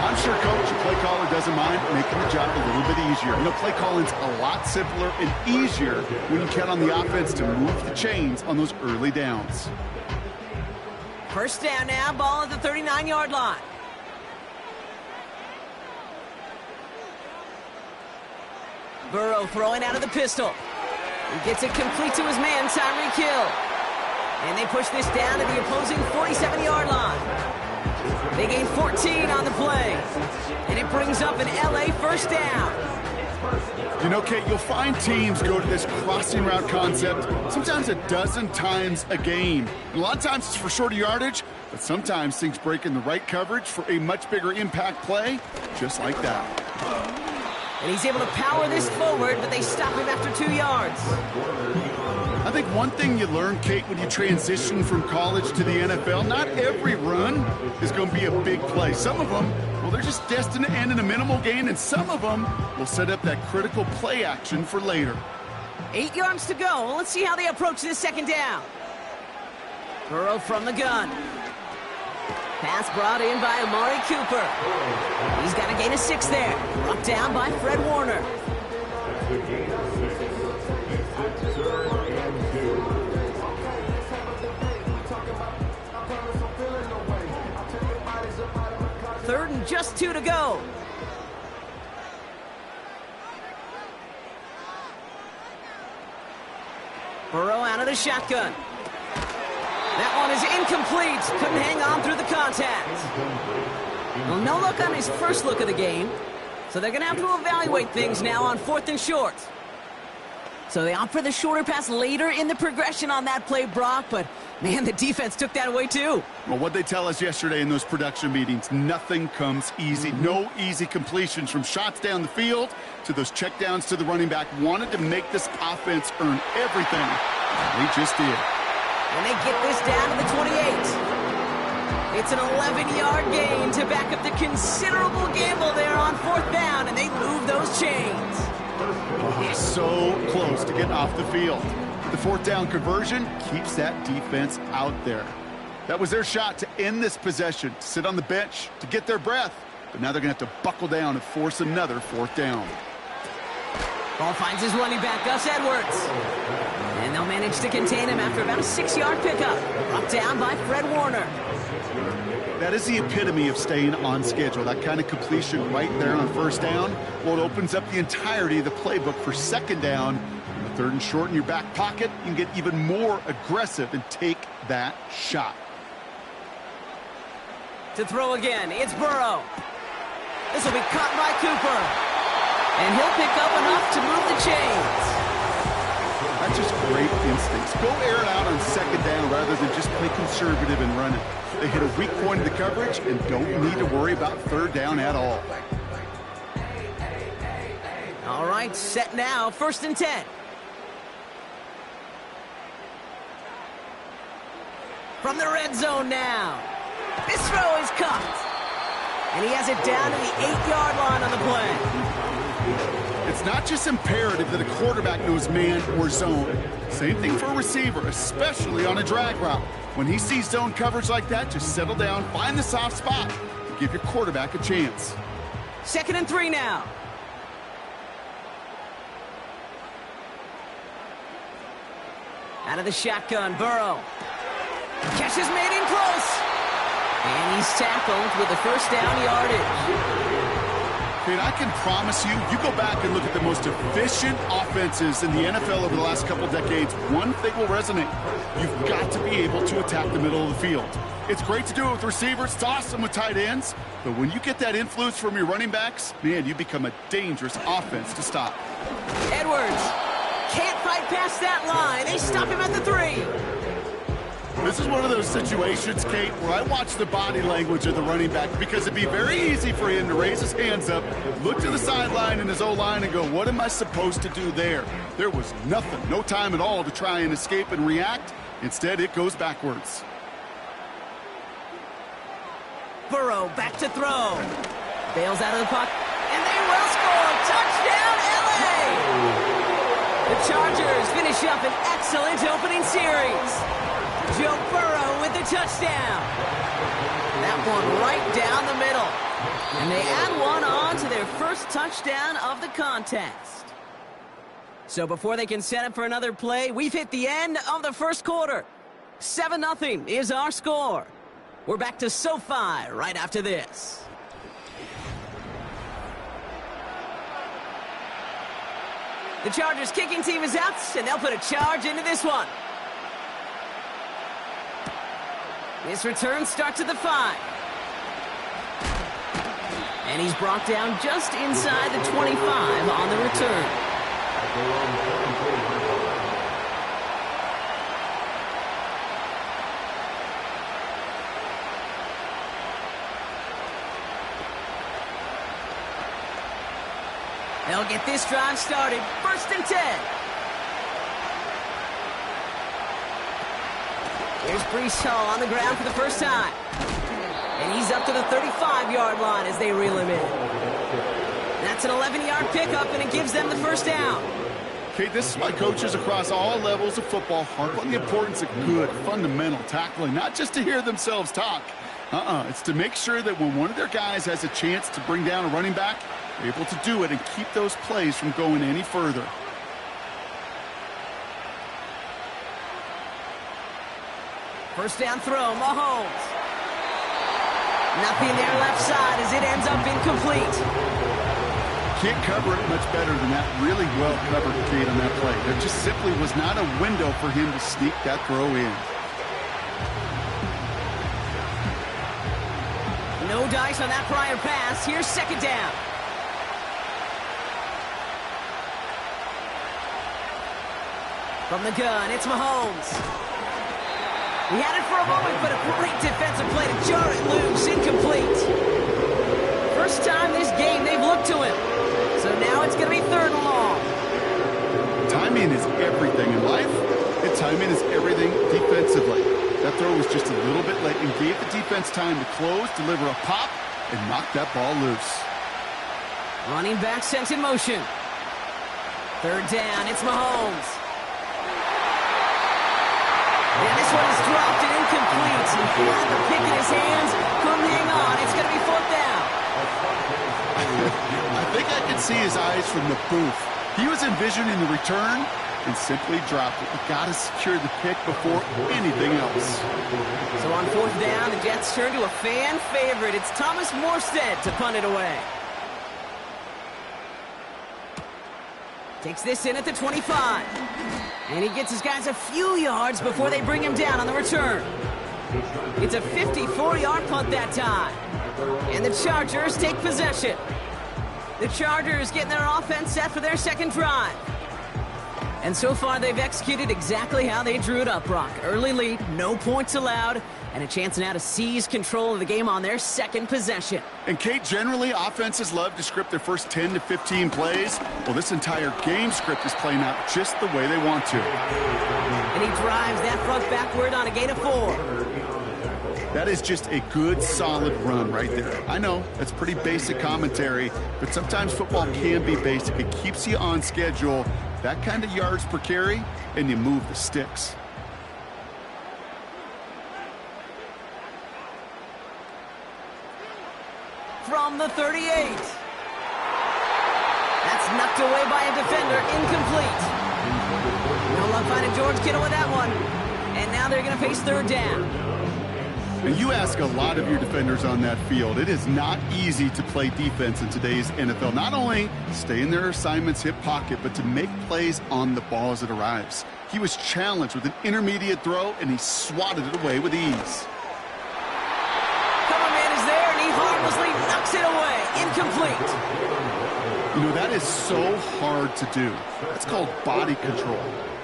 I'm sure coach, your play caller doesn't mind making the job a little bit easier. You know, play calling's a lot simpler and easier when you count on the offense to move the chains on those early downs. First down now, ball at the 39-yard line. Burrow throwing out of the pistol. He gets it complete to his man, Tyreek Hill. And they push this down to the opposing 47-yard line. They gain 14 on the play. And it brings up an L.A. first down. You know, Kate, you'll find teams go to this crossing route concept sometimes a dozen times a game. And a lot of times it's for shorter yardage, but sometimes things break in the right coverage for a much bigger impact play, just like that. And he's able to power this forward, but they stop him after 2 yards. I think one thing you learn, Kate, when you transition from college to the NFL, not every run is going to be a big play. Some of them, well, they're just destined to end in a minimal gain, and some of them will set up that critical play action for later. 8 yards to go. Let's see how they approach this second down. Burrow from the gun. Pass brought in by Amari Cooper. He's got a gain of 6 there. Brought down by Fred Warner. Third and just 2 to go. Burrow out of the shotgun. That one is incomplete. Couldn't hang on through the contact. Well, no look on his first look of the game. So they're going to have to evaluate things now on 4th and short. So they opt for the shorter pass later in the progression on that play, Brock. But, man, the defense took that away, too. Well, what they tell us yesterday in those production meetings, nothing comes easy. No easy completions from shots down the field to those checkdowns to the running back. Wanted to make this offense earn everything. They just did. And they get this down to the 28. It's an 11-yard gain to back up the considerable gamble there on 4th down, and they move those chains. Oh, so close to getting off the field. The 4th down conversion keeps that defense out there. That was their shot to end this possession, to sit on the bench, to get their breath. But now they're going to have to buckle down and force another 4th down. Ball finds his running back, Gus Edwards. And they'll manage to contain him after about a 6-yard pickup. Brought down by Fred Warner. That is the epitome of staying on schedule. That kind of completion right there on 1st down. Well, it opens up the entirety of the playbook for 2nd down. On the 3rd and short in your back pocket, you can get even more aggressive and take that shot. To throw again, it's Burrow. This will be caught by Cooper. And he'll pick up enough to move the chains. That's just great instincts. Go air it out on 2nd down rather than just play conservative and run it. They hit a weak point in the coverage and don't need to worry about 3rd down at all. All right, set now, 1st and 10. From the red zone now. This throw is caught. And he has it down to the 8-yard line on the play. It's not just imperative that a quarterback knows man or zone. Same thing for a receiver, especially on a drag route. When he sees zone coverage like that, just settle down, find the soft spot, and give your quarterback a chance. 2nd and 3 now. Out of the shotgun, Burrow. Catch is made in close. And he's tackled with the first down yardage. And I can promise you, you go back and look at the most efficient offenses in the NFL over the last couple decades, one thing will resonate. You've got to be able to attack the middle of the field. It's great to do it with receivers. It's awesome with tight ends. But when you get that influence from your running backs, man, you become a dangerous offense to stop. Edwards can't fight past that line. They stop him at the 3. This is one of those situations, Kate, where I watch the body language of the running back because it'd be very easy for him to raise his hands up, look to the sideline in his O-line and go, what am I supposed to do there? There was nothing, no time at all to try and escape and react. Instead, it goes backwards. Burrow back to throw. Bails out of the puck, and they will score. Touchdown, LA! The Chargers finish up an excellent opening series. Joe Burrow with the touchdown. That one right down the middle. And they add one on to their first touchdown of the contest. So before they can set up for another play, we've hit the end of the first quarter. 7-0 is our score. We're back to SoFi right after this. The Chargers kicking team is out, and they'll put a charge into this one. This return starts at the 5. And he's brought down just inside the 25 on the return. They'll get this drive started. 1st and 10. Here's Breece Hall on the ground for the first time. And he's up to the 35-yard line as they reel him in. That's an 11-yard pickup, and it gives them the first down. Okay, this is why coaches across all levels of football harp on the importance of good, fundamental tackling, not just to hear themselves talk. It's to make sure that when one of their guys has a chance to bring down a running back, they're able to do it and keep those plays from going any further. First down throw, Mahomes. Nothing there left side as it ends up incomplete. Can't cover it much better than that. Really well covered, Kate, on that play. There just simply was not a window for him to sneak that throw in. No dice on that prior pass. Here's 2nd down. From the gun, it's Mahomes. He had it for a moment, but a great defensive play to jar it loose. Incomplete. First time this game they've looked to him. So now it's going to be 3rd and long. Timing is everything in life, and timing is everything defensively. That throw was just a little bit late and gave the defense time to close, deliver a pop, and knock that ball loose. Running back sent in motion. 3rd down, it's Mahomes. And this one is dropped and incomplete. He had the pick in his hands, couldn't hang on. It's going to be 4th down. I think I could see his eyes from the booth. He was envisioning the return and simply dropped it. We've got to secure the pick before anything else. So on 4th down, the Jets turn to a fan favorite. It's Thomas Morstead to punt it away. Takes this in at the 25. And he gets his guys a few yards before they bring him down on the return. It's a 54-yard punt that time. And the Chargers take possession. The Chargers getting their offense set for their 2nd drive. And so far, they've executed exactly how they drew it up, Brock. Early lead, no points allowed, and a chance now to seize control of the game on their 2nd possession. And, Kate, generally, offenses love to script their first 10 to 15 plays. Well, this entire game script is playing out just the way they want to. And he drives that front backward on a gain of 4. That is just a good, solid run right there. I know, that's pretty basic commentary, but sometimes football can be basic. It keeps you on schedule. That kind of yards per carry, and you move the sticks. From the 38. That's knocked away by a defender, incomplete. No No luck finding George Kittle with that one. And now they're going to face third down. And you ask a lot of your defenders on that field. It is not easy to play defense in today's NFL. Not only stay in their assignment's hip pocket, but to make plays on the ball as it arrives. He was challenged with an intermediate throw, and he swatted it away with ease. Cover man is there, and he harmlessly knocks it away. Incomplete. You know, that is so hard to do. That's called body control.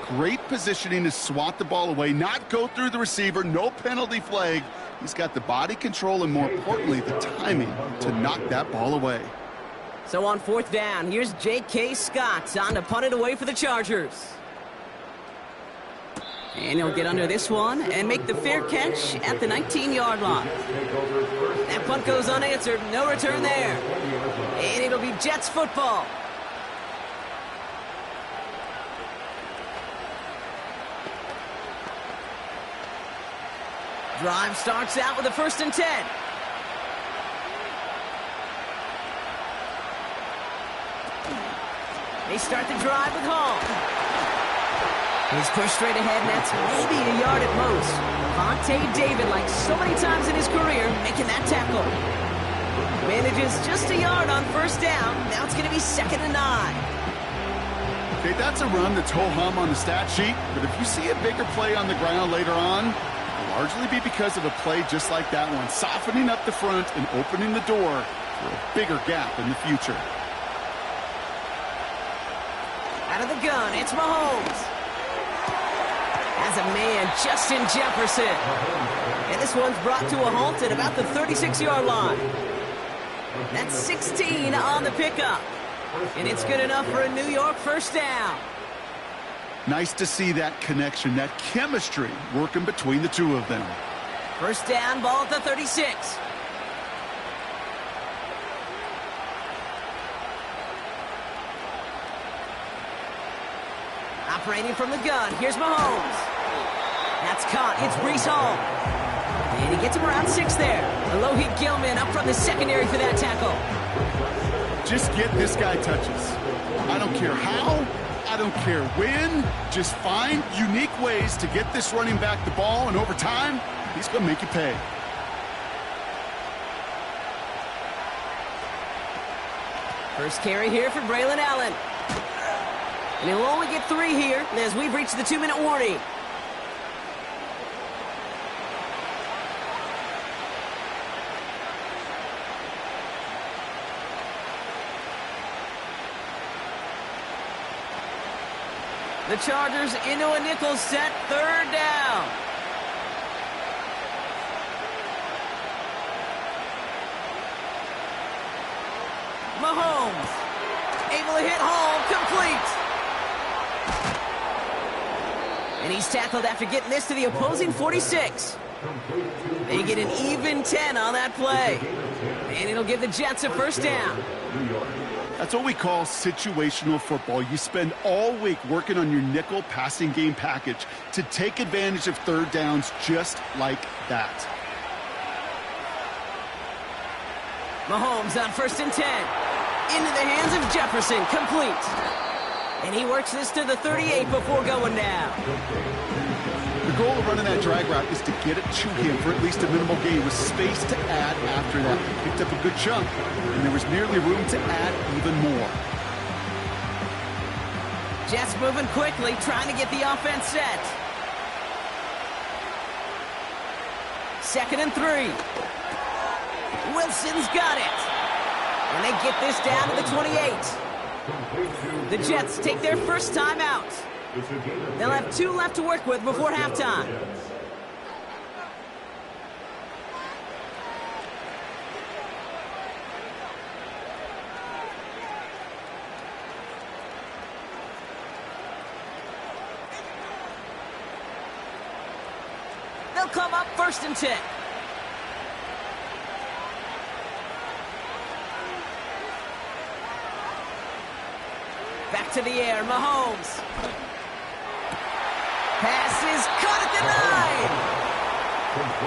Great positioning to swat the ball away, not go through the receiver, no penalty flag. He's got the body control and, more importantly, the timing to knock that ball away. So on fourth down, here's J.K. Scott on to punt it away for the Chargers. And he'll get under this one and make the fair catch at the 19-yard line. That punt goes unanswered. No return there. And it'll be Jets football. Drive starts out with a 1st and 10. They start the drive with Hall. He's pushed straight ahead, and that's maybe a yard at most. Vontae David, like so many times in his career, making that tackle. Manages just a yard on 1st down. Now it's going to be 2nd and 9. Okay, that's a run that's ho-hum on the stat sheet, but if you see a bigger play on the ground later on, it'll largely be because of a play just like that one, softening up the front and opening the door for a bigger gap in the future. Out of the gun, it's Mahomes. As a man, Justin Jefferson. And this one's brought to a halt at about the 36-yard line. That's 16 on the pickup. And it's good enough for a New York 1st down. Nice to see that connection, that chemistry working between the two of them. 1st down, ball at the 36. Operating from the gun, here's Mahomes. That's caught, it's Breece Hall. And he gets him around 6 there. Alohi Gilman up from the secondary for that tackle. Just get this guy touches. I don't care how, I don't care when. Just find unique ways to get this running back the ball, and over time, he's going to make you pay. First carry here for Braylon Allen. And he'll only get 3 here as we've reached the 2-minute warning. The Chargers into a nickel set, 3rd down. Mahomes able to hit Hall, complete. And he's tackled after getting this to the opposing 46. They get an even 10 on that play. And it'll give the Jets a 1st down. That's what we call situational football. You spend all week working on your nickel passing game package to take advantage of 3rd downs just like that. Mahomes on 1st and 10. Into the hands of Jefferson, complete. And he works this to the 38 before going down. The goal of running that drag route is to get it to him for at least a minimal gain with space to add after that. He picked up a good chunk, and there was nearly room to add even more. Jets moving quickly, trying to get the offense set. 2nd and 3. Wilson's got it. And they get this down to the 28. The Jets take their first time out. They'll have 2 left to work with before halftime. They'll come up 1st and 10. Back to the air, Mahomes. Pass is caught at the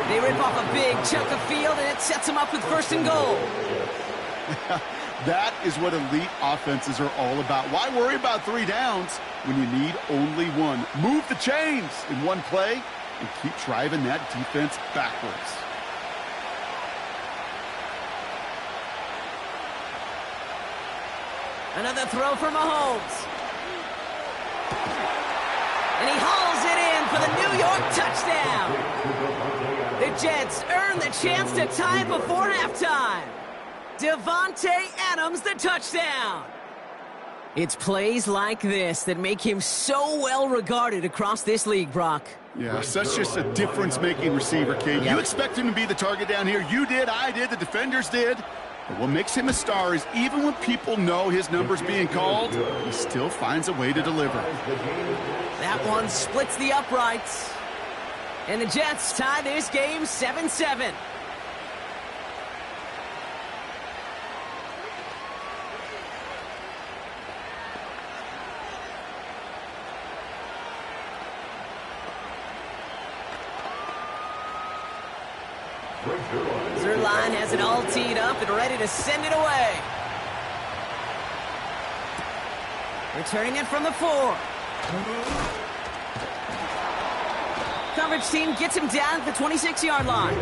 9. They rip off a big chunk of field, and it sets them up with 1st and goal. That is what elite offenses are all about. Why worry about 3 downs when you need only 1? Move the chains in one play and keep driving that defense backwards. Another throw for Mahomes. And he hauls it in for the New York touchdown. The Jets earn the chance to tie it before halftime. Devontae Adams, the touchdown. It's plays like this that make him so well regarded across this league, Brock. Yeah, such just a difference-making receiver, Kate. Yep. You expect him to be the target down here. You did, I did, the defenders did. But what makes him a star is even when people know his number's being called, he still finds a way to deliver. That one splits the uprights. And the Jets tie this game 7-7. Zerline has it all teed up and ready to send it away. Returning it from the 4. Coverage team gets him down at the 26-yard line.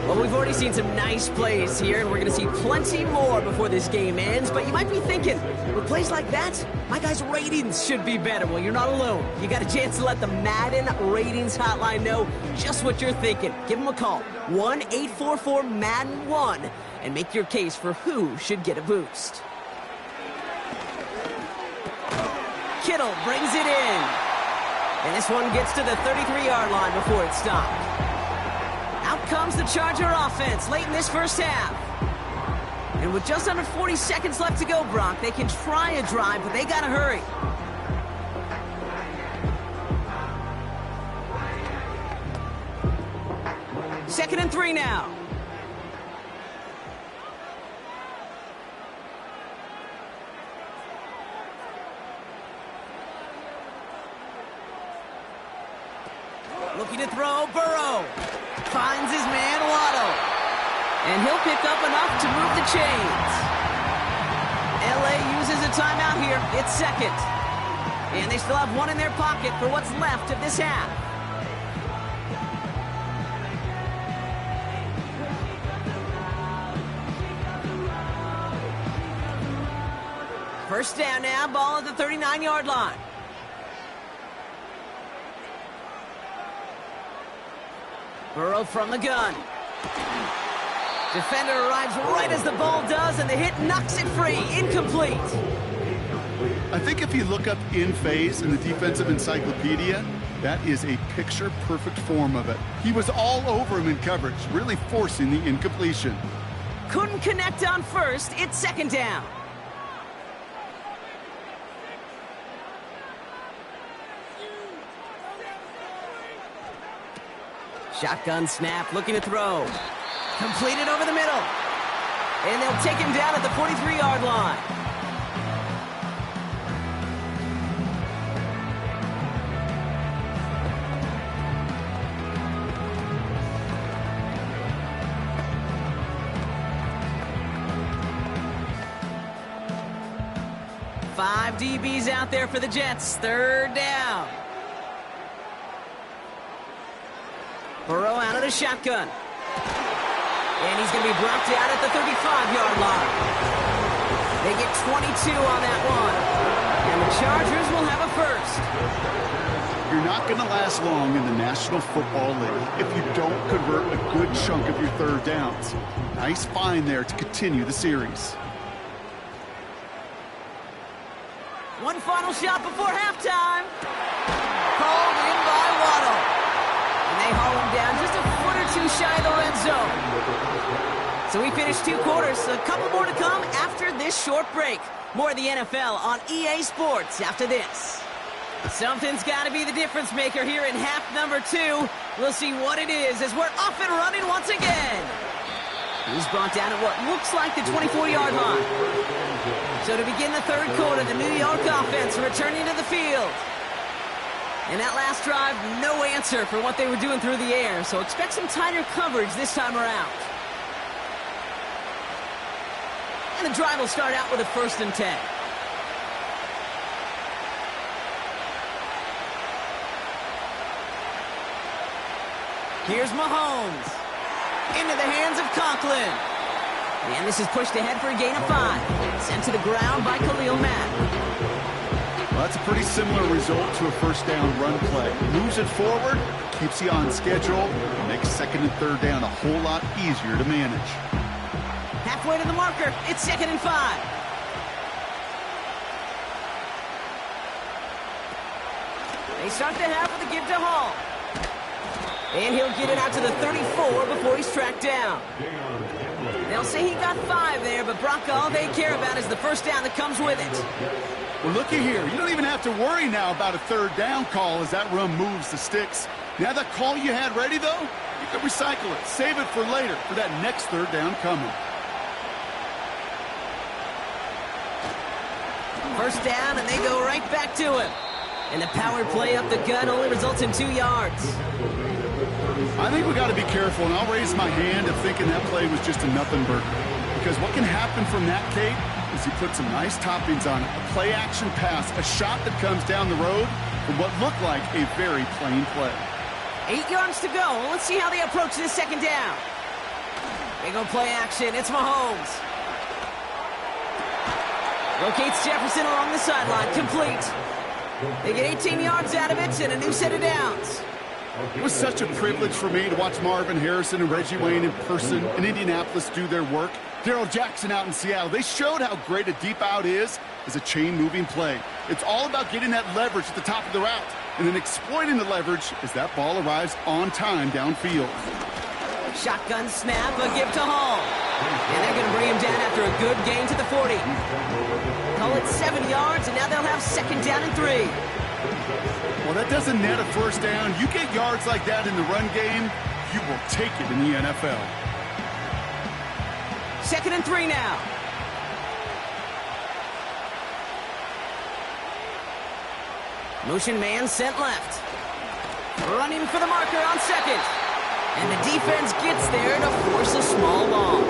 Well, we've already seen some nice plays here, and we're going to see plenty more before this game ends. But you might be thinking, with plays like that, my guys' ratings should be better. Well, you're not alone. You got a chance to let the Madden Ratings Hotline know just what you're thinking. Give them a call, 1-844-MADDEN1, and make your case for who should get a boost. Kittle brings it in. And this one gets to the 33-yard line before it's stopped. Out comes the Charger offense late in this first half. And with just under 40 seconds left to go, Brock, they can try a drive, but they got to hurry. Second and 3 now. Looking to throw, Burrow. Finds his man, Waddle. And he'll pick up enough to move the chains. LA uses a timeout here. It's second. And they still have one in their pocket for what's left of this half. First down now, ball at the 39-yard line. Burrow from the gun. Defender arrives right as the ball does, and the hit knocks it free. Incomplete. I think if you look up in phase in the defensive encyclopedia, that is a picture-perfect form of it. He was all over him in coverage, really forcing the incompletion. Couldn't connect on first. It's second down. Shotgun snap, looking to throw. Completed over the middle. And they'll take him down at the 43-yard line. Five DBs out there for the Jets. Third down. Burrow out of the shotgun. And he's going to be brought down at the 35-yard line. They get 22 on that one. And the Chargers will have a first. You're not going to last long in the National Football League if you don't convert a good chunk of your third downs. Nice find there to continue the series. One final shot before halftime. Called in by Waddle. And they haul him down just a foot or two shy of the red zone. So we finished 2 quarters. A couple more to come after this short break. More of the NFL on EA Sports after this. Something's got to be the difference maker here in half number 2. We'll see what it is as we're off and running once again. He's brought down at what looks like the 24-yard line. So to begin the third quarter, the New York offense returning to the field. And that last drive, no answer for what they were doing through the air. So expect some tighter coverage this time around. And the drive will start out with a 1st and 10. Here's Mahomes. Into the hands of Conklin. And this is pushed ahead for a gain of 5. Sent to the ground by Khalil Mack. Well, that's a pretty similar result to a 1st down run play. Moves it forward, keeps you on schedule, and makes 2nd and 3rd down a whole lot easier to manage. Halfway to the marker, it's 2nd and 5. They start the half with a give to Hall. And he'll get it out to the 34 before he's tracked down. They'll say he got 5 there, but Brock, all they care about is the 1st down that comes with it. Well, looky here. You don't even have to worry now about a 3rd down call as that run moves the sticks. Now that call you had ready, though, you can recycle it. Save it for later for that next 3rd down coming. 1st down, and they go right back to him. And the power play up the gut only results in 2 yards. I think we got to be careful, and I'll raise my hand of thinking that play was just a nothing burger. Because what can happen from that, Kate, is you put some nice toppings on it. A play-action pass, a shot that comes down the road from what looked like a very plain play. 8 yards to go. Well, let's see how they approach this 2nd down. They go play action. It's Mahomes. Locates Jefferson along the sideline. Complete. They get 18 yards out of it and a new set of downs. It was such a privilege for me to watch Marvin Harrison and Reggie Wayne in person in Indianapolis do their work. Darrell Jackson out in Seattle. They showed how great a deep out is as a chain-moving play. It's all about getting that leverage at the top of the route and then exploiting the leverage as that ball arrives on time downfield. Shotgun snap, a give to Hall. And they're going to bring him down after a good gain to the 40. Call it 7 yards, and now they'll have 2nd down and 3. Well, that doesn't net a 1st down. You get yards like that in the run game, you will take it in the NFL. 2nd and 3 now. Motion man sent left. Running for the marker on 2nd. And the defense gets there to force a small loss.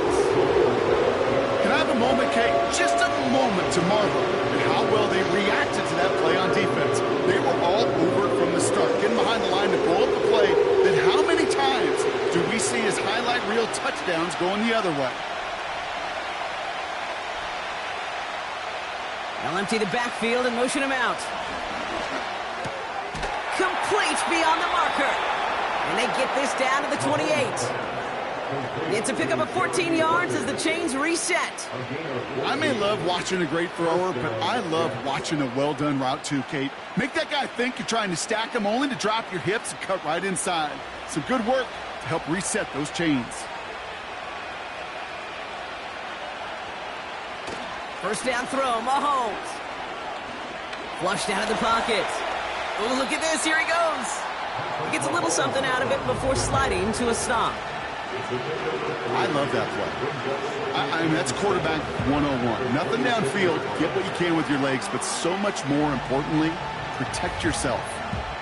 Can I have a moment, Kate? Just a moment to marvel at how well they reacted to that play on defense. They were all over it from the start, getting behind the line to blow up the play. Then how many times do we see his highlight reel touchdowns going the other way? They'll empty the backfield and motion him out. Complete beyond the marker. And they get this down to the 28. It's a pickup of 14 yards as the chains reset. I may love watching a great thrower, but I love watching a well-done route too, Kate. Make that guy think you're trying to stack him only to drop your hips and cut right inside. Some good work to help reset those chains. 1st down throw, Mahomes. Flushed out of the pocket. Oh, look at this, here he goes. He gets a little something out of it before sliding to a stop. I love that play. I mean, that's quarterback 101. Nothing downfield, get what you can with your legs, but so much more importantly, protect yourself.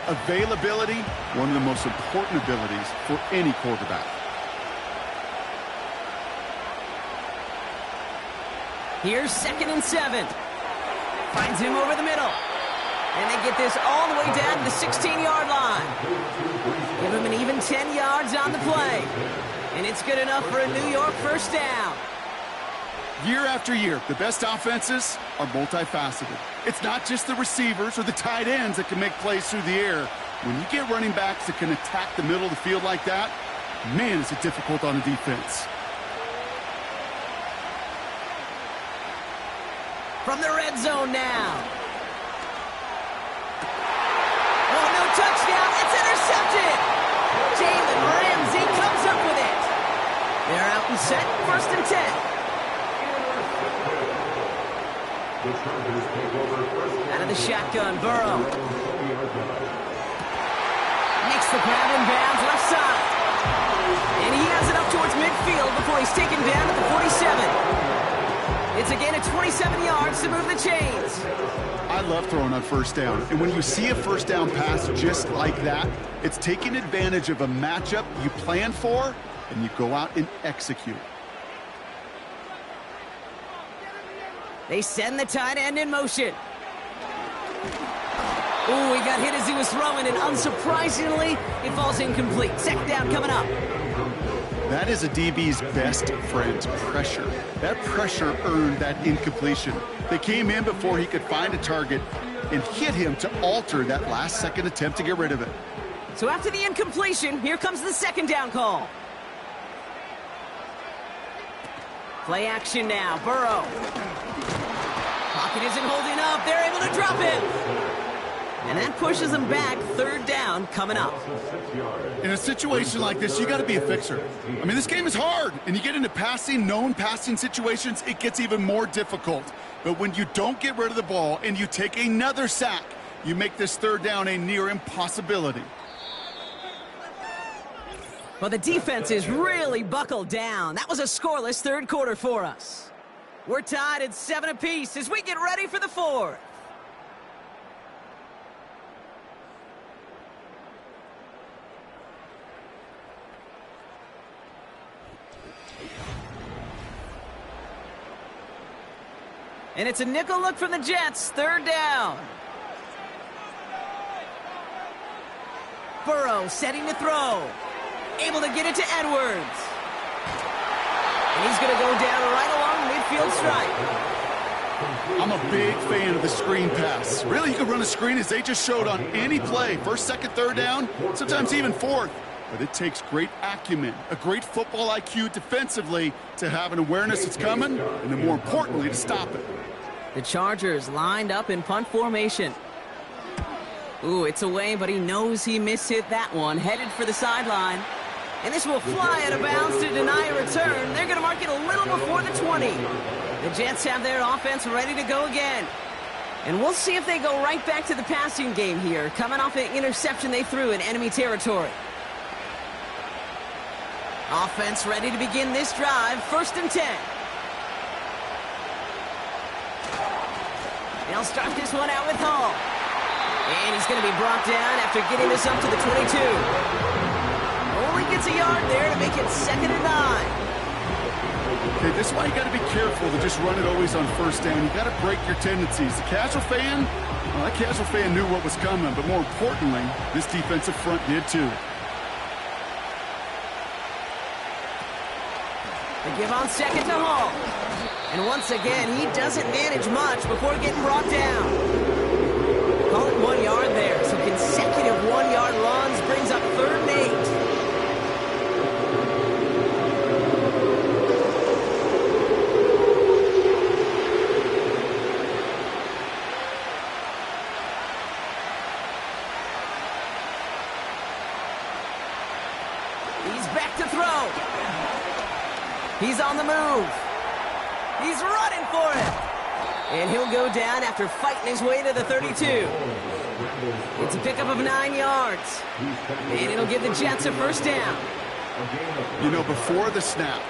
Availability, one of the most important abilities for any quarterback. Here's 2nd and 7. Finds him over the middle. And they get this all the way down to the 16-yard line. Give him an even 10 yards on the play. And it's good enough for a New York 1st down. Year after year, the best offenses are multifaceted. It's not just the receivers or the tight ends that can make plays through the air. When you get running backs that can attack the middle of the field like that, man, is it difficult on the defense. From the red zone now. Oh, no touchdown. It's intercepted. Jalen Ramsey comes up with it. They're out and set. 1st and 10. Out of the shotgun, Burrow. Makes the grab in bounds left side. And he has it up towards midfield before he's taken down at the 47. It's a gain of 27 yards to move the chains. I love throwing on 1st down. And when you see a 1st down pass just like that, it's taking advantage of a matchup you plan for, and you go out and execute. They send the tight end in motion. Ooh, he got hit as he was throwing, and unsurprisingly, it falls incomplete. Second down coming up. That is a DB's best friend, pressure. That pressure earned that incompletion. They came in before he could find a target and hit him to alter that last-second attempt to get rid of it. So after the incompletion, here comes the second down call. Play action now, Burrow. Pocket isn't holding up. They're able to drop him. And that pushes them back. Third down coming up. In a situation like this, you got to be a fixer. I mean, this game is hard, and you get into known passing situations, it gets even more difficult. But when you don't get rid of the ball and you take another sack, you make this third down a near impossibility. Well, the defense is really buckled down. That was a scoreless third quarter for us. We're tied at 7 apiece as we get ready for the fourth. And it's a nickel look from the Jets. Third down. Burrow setting to throw. Able to get it to Edwards. And he's going to go down right along the midfield stripe. I'm a big fan of the screen pass. Really, you can run a screen as they just showed on any play. First, second, third down, sometimes even fourth. But it takes great acumen, a great football IQ defensively to have an awareness it's coming, and then more importantly, to stop it. The Chargers lined up in punt formation. Ooh, it's away, but he knows he mishit that one. Headed for the sideline. And this will fly out of bounds to deny a return. They're going to mark it a little before the 20. The Jets have their offense ready to go again. And we'll see if they go right back to the passing game here, coming off an interception they threw in enemy territory. Offense ready to begin this drive. 1st and 10. They'll start this one out with Hall. And he's going to be brought down after getting this up to the 22. Only gets a yard there to make it 2nd and 9. Okay, this is why you got to be careful to just run it always on first down. You got to break your tendencies. The casual fan, well, that casual fan knew what was coming, but more importantly, this defensive front did too. They give on second to Hall. And once again, he doesn't manage much before getting brought down. Call it 1 yard there. Some consecutive 1-yard runs brings up 3rd and 8. He's back to throw. He's on the move. He's running for it. And he'll go down after fighting his way to the 32. It's a pickup of 9 yards. And it'll give the Jets a 1st down. You know, before the snap,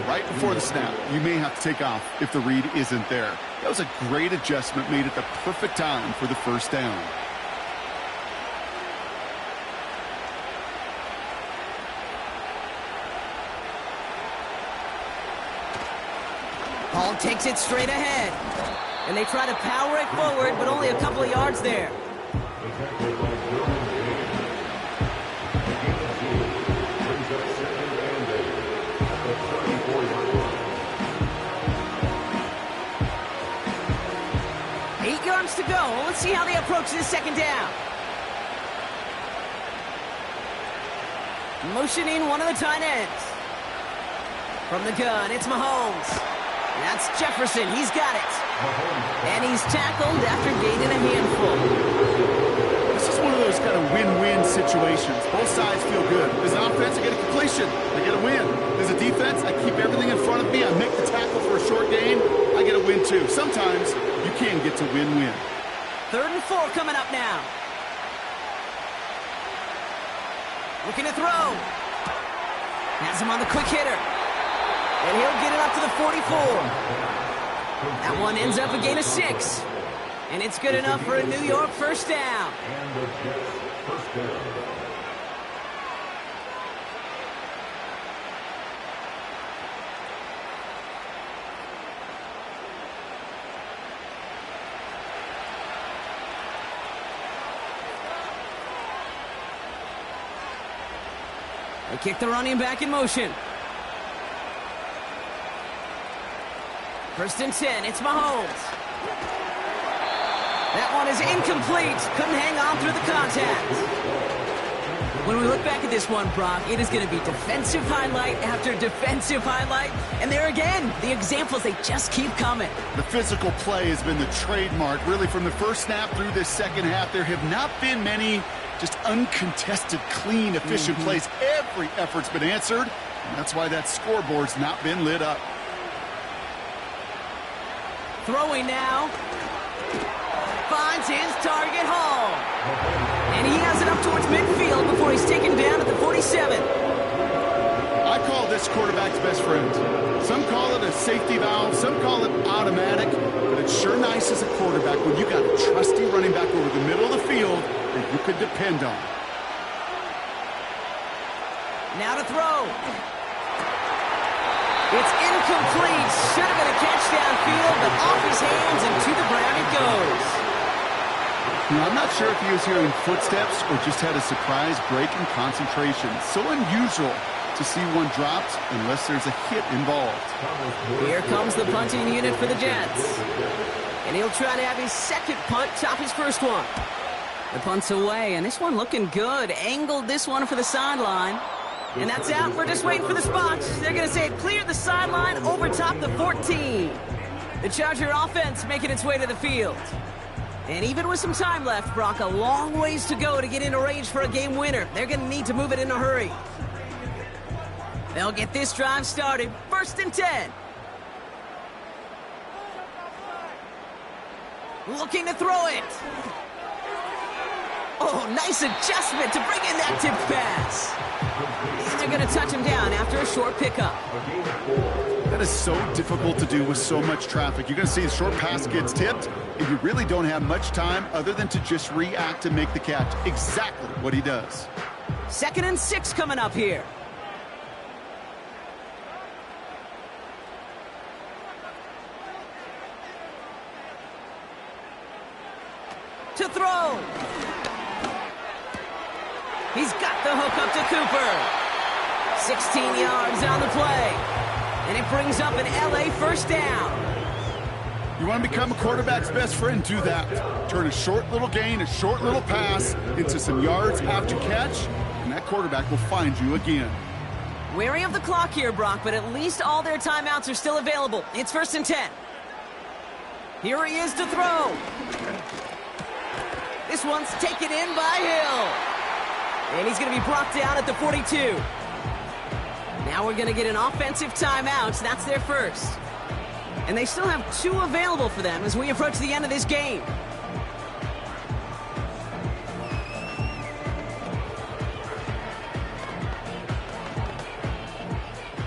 right before the snap, you may have to take off if the read isn't there. That was a great adjustment made at the perfect time for the 1st down. Hall takes it straight ahead. And they try to power it forward, but only a couple of yards there. Eight yards to go. Let's see how they approach this 2nd down. Motioning one of the tight ends. From the gun, it's Mahomes. That's Jefferson. He's got it. And he's tackled after gaining a handful. This is one of those kind of win-win situations. Both sides feel good. As an offense, I get a completion. I get a win. As a defense, I keep everything in front of me. I make the tackle for a short gain. I get a win, too. Sometimes you can get to win-win. 3rd and 4 coming up now. Looking to throw. Has him on the quick hitter. And he'll get it up to the 44. That one ends up a gain of 6. And it's good enough for a New York 1st down. And the Jets' 1st down. They kick the running back in motion. 1st and 10, it's Mahomes. That one is incomplete. Couldn't hang on through the contact. When we look back at this one, Brock, it is going to be defensive highlight after defensive highlight. And there again, the examples, they just keep coming. The physical play has been the trademark. Really, from the first snap through this second half, there have not been many just uncontested, clean, efficient plays. Every effort's been answered, and that's why that scoreboard's not been lit up. Throwing now. Finds his target, Hall. And he has it up towards midfield before he's taken down at the 47. I call this quarterback's best friend. Some call it a safety valve, some call it automatic, but it's sure nice as a quarterback when you got a trusty running back over the middle of the field that you could depend on. Now to throw. It's incomplete. Should have been a catch downfield, but off his hands and to the ground it goes. I'm not sure if he was hearing footsteps or just had a surprise break in concentration. So unusual to see one dropped unless there's a hit involved. Here comes the punting unit for the Jets. And he'll try to have his second punt top his first one. The punt's away, and this one looking good. Angled this one for the sideline. And that's out. We're just waiting for the spot. They're going to say it cleared the sideline over top the 14. The Charger offense making its way to the field. And even with some time left, Brock, a long ways to go to get into range for a game winner. They're going to need to move it in a hurry. They'll get this drive started. 1st and 10. Looking to throw it. Oh, nice adjustment to bring in that tip pass. And they're going to touch him down after a short pickup. That is so difficult to do with so much traffic. You're going to see the short pass gets tipped, and you really don't have much time other than to just react and make the catch. Exactly what he does. 2nd and 6 coming up here. To throw. He's got the hook up to Cooper. 16 yards on the play. And it brings up an LA first down. You want to become a quarterback's best friend? Do that. Turn a short little gain, a short little pass into some yards after catch, and that quarterback will find you again. Wary of the clock here, Brock, but at least all their timeouts are still available. It's 1st and 10. Here he is to throw. This one's taken in by Hill. And he's going to be brought down at the 42. Now we're going to get an offensive timeout. That's their first. And they still have 2 available for them as we approach the end of this game.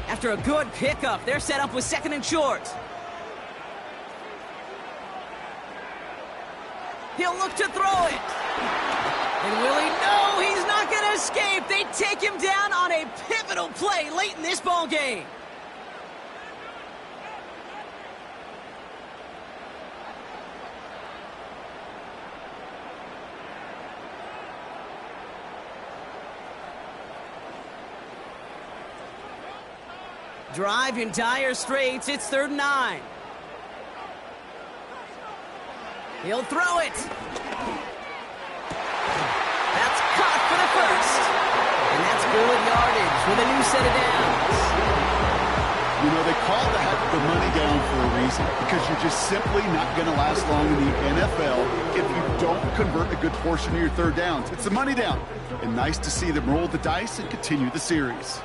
After a good pickup, they're set up with 2nd and short. He'll look to throw it. And will he? No, he's not going to escape. They take him down on a pivotal play late in this ball game. Drive in dire straits. It's 3rd and 9. He'll throw it. That's caught for the first. And that's good yardage with a new set of downs. You know, they call that the money down for a reason, because you're just simply not going to last long in the NFL if you don't convert a good portion of your 3rd downs. It's the money down. And nice to see them roll the dice and continue the series.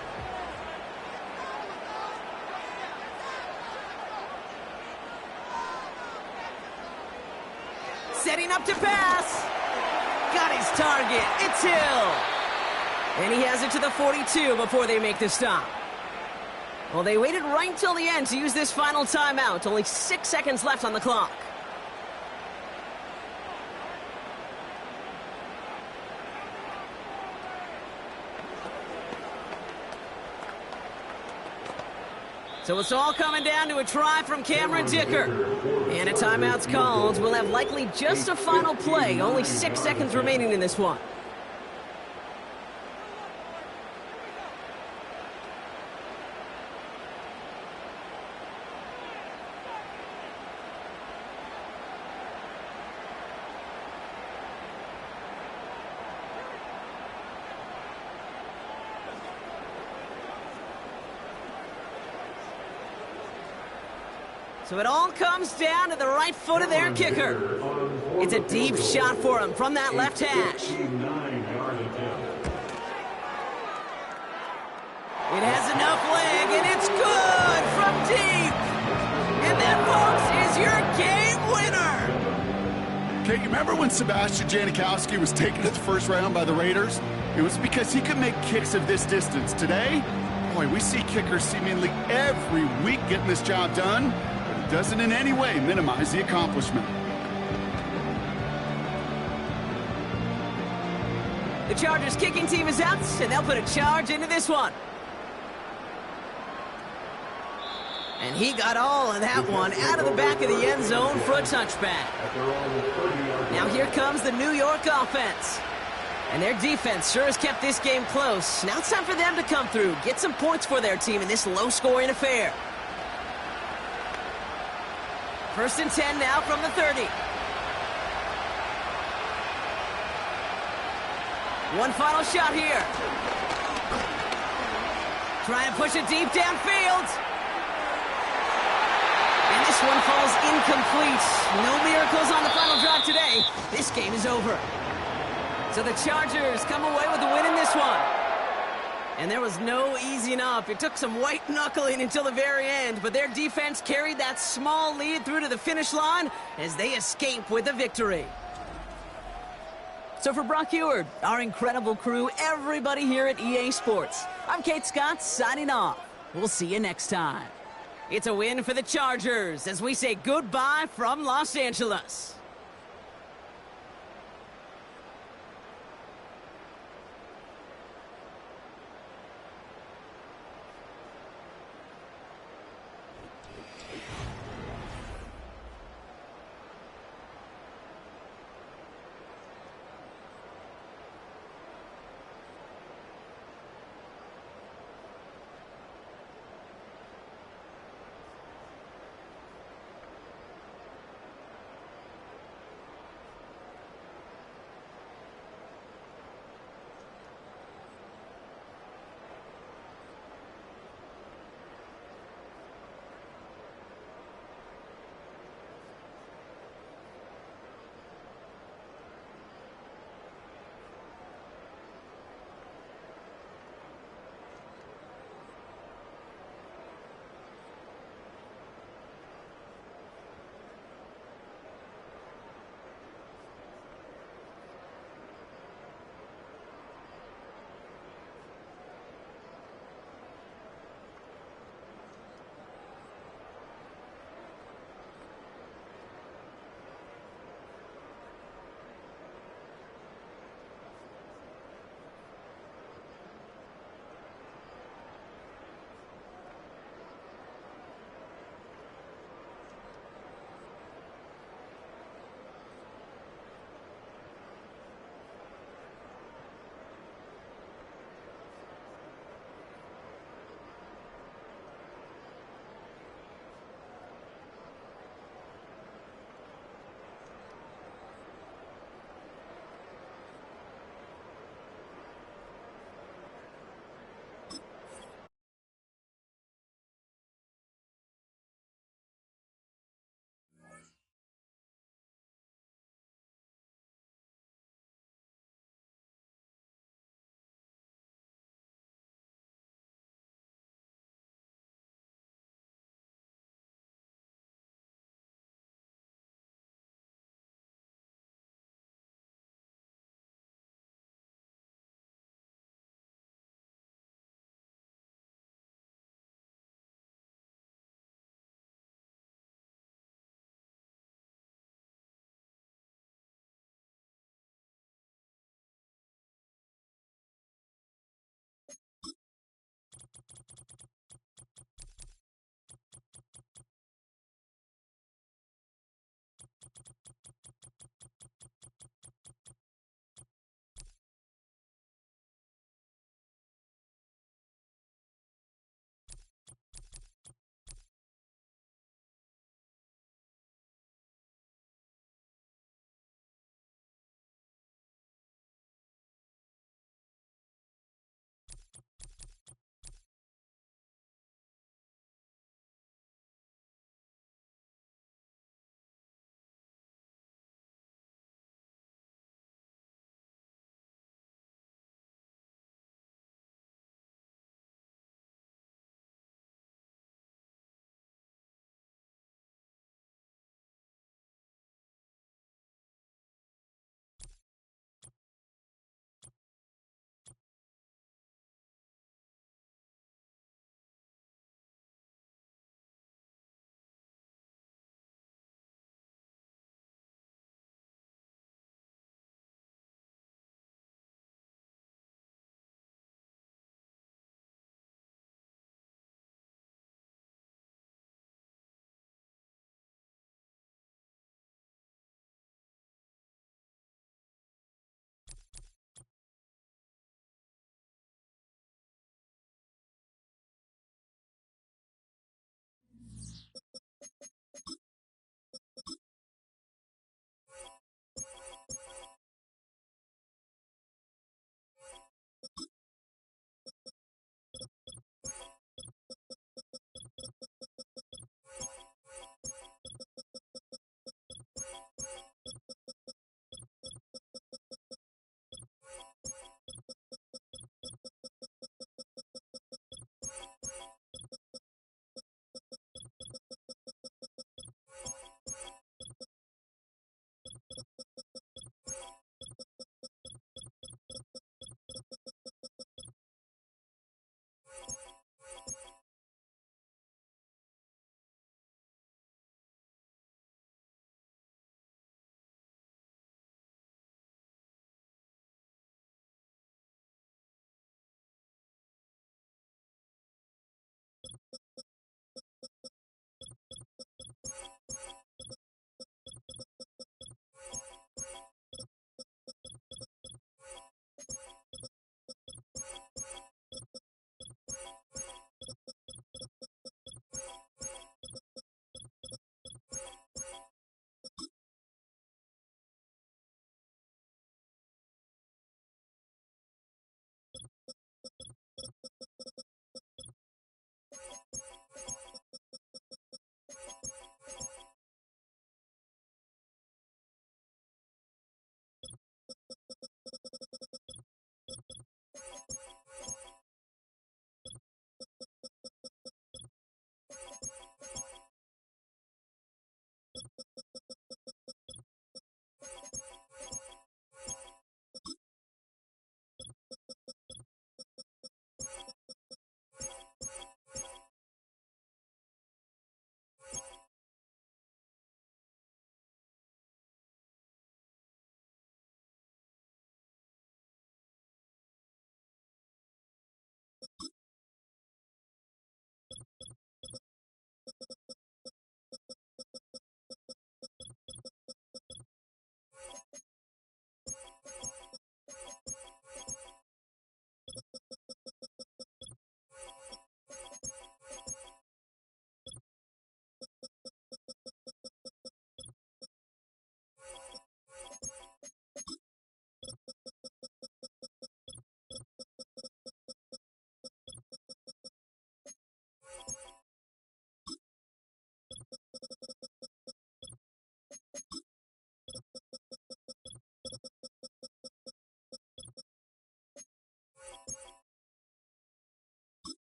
Setting up to pass. Got his target. It's Hill. And he has it to the 42 before they make the stop. Well, they waited right until the end to use this final timeout. Only 6 seconds left on the clock. So it's all coming down to a try from Cameron Dicker. And a timeout's called. We'll have likely just a final play. Only 6 seconds remaining in this one. So it all comes down to the right foot of their kicker. It's a deep shot for him from that left hash. It has enough leg, and it's good from deep. And that, folks, is your game winner. Okay, you remember when Sebastian Janikowski was taken at the first round by the Raiders? It was because he could make kicks of this distance. Today, boy, we see kickers seemingly every week getting this job done, but it doesn't in any way minimize the accomplishment. The Chargers kicking team is out, and they'll put a charge into this one. And he got all of that one out of the back of the end zone for a touchback. Now here comes the New York offense. And their defense sure has kept this game close. Now it's time for them to come through, get some points for their team in this low-scoring affair. 1st and 10 now from the 30. One final shot here. Try and push it deep downfield. And this one falls incomplete. No miracles on the final drive today. This game is over. So the Chargers come away with a win in this one. And there was no easing up. It took some white knuckling until the very end, but their defense carried that small lead through to the finish line as they escape with a victory. So for Brock Heward, our incredible crew, everybody here at EA Sports, I'm Kate Scott signing off. We'll see you next time. It's a win for the Chargers as we say goodbye from Los Angeles.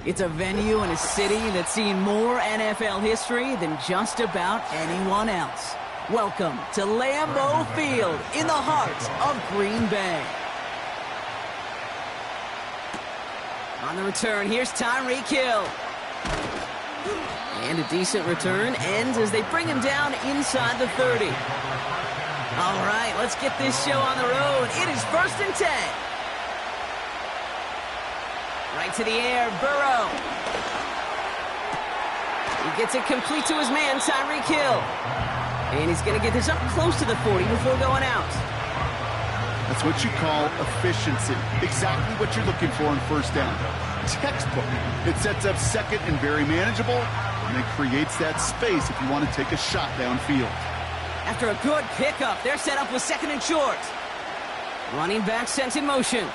It's a venue and a city that's seen more NFL history than just about anyone else. Welcome to Lambeau Field in the heart of Green Bay. On the return, here's Tyreek Hill. And a decent return ends as they bring him down inside the 30. All right, let's get this show on the road. It is 1st and 10. Right to the air, Burrow. He gets it complete to his man, Tyreek Hill. And he's going to get this up close to the 40 before going out. That's what you call efficiency. Exactly what you're looking for in first down. Textbook. It sets up second and very manageable, and it creates that space if you want to take a shot downfield. After a good pickup, they're set up with 2nd and short. Running back sent in motion.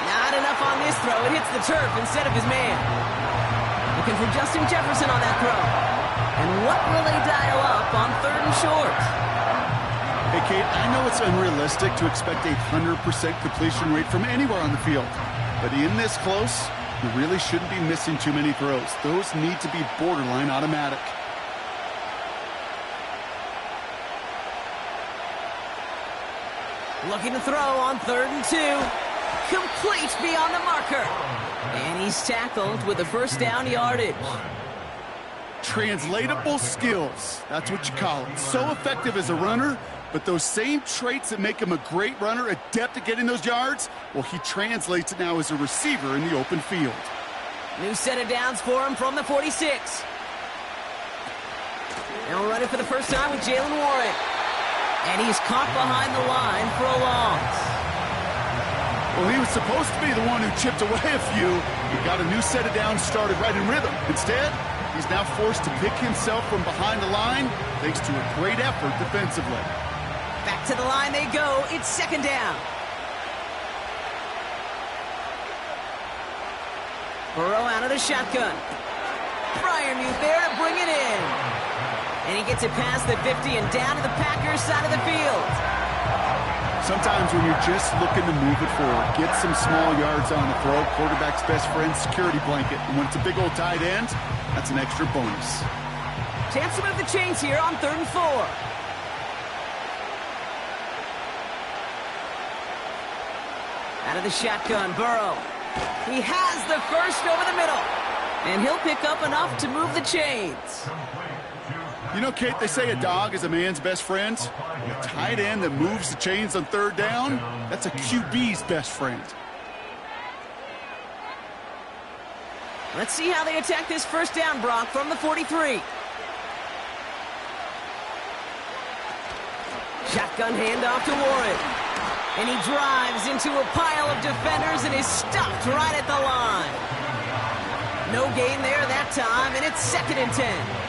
Not enough on this throw. It hits the turf instead of his man. Looking for Justin Jefferson on that throw. And what will they dial up on 3rd and short? Hey, Kate, I know it's unrealistic to expect a 100% completion rate from anywhere on the field. But in this close, you really shouldn't be missing too many throws. Those need to be borderline automatic. Looking to throw on 3rd and 2. Complete beyond the marker. And he's tackled with the first down yardage. Translatable skills. That's what you call it. So effective as a runner, but those same traits that make him a great runner, adept at getting those yards, well, he translates it now as a receiver in the open field. New set of downs for him from the 46. Now running for the first time with Jalen Warren. And he's caught behind the line for a loss. Well, he was supposed to be the one who chipped away a few. He got a new set of downs started right in rhythm. Instead, he's now forced to pick himself from behind the line thanks to a great effort defensively. Back to the line they go. It's 2nd down. Burrow out of the shotgun. Freiermuth there to bring it in. And he gets it past the 50 and down to the Packers side of the field. Sometimes when you're just looking to move it forward, get some small yards on the throw, quarterback's best friend, security blanket. And when it's a big old tight end, that's an extra bonus. Chance to move the chains here on 3rd and 4. Out of the shotgun, Burrow. He has the first over the middle. And he'll pick up enough to move the chains. You know, Kate, they say a dog is a man's best friend. A tight end that moves the chains on 3rd down, that's a QB's best friend. Let's see how they attack this first down, Brock, from the 43. Shotgun handoff to Warren. And he drives into a pile of defenders and is stopped right at the line. No gain there that time, and it's 2nd and 10.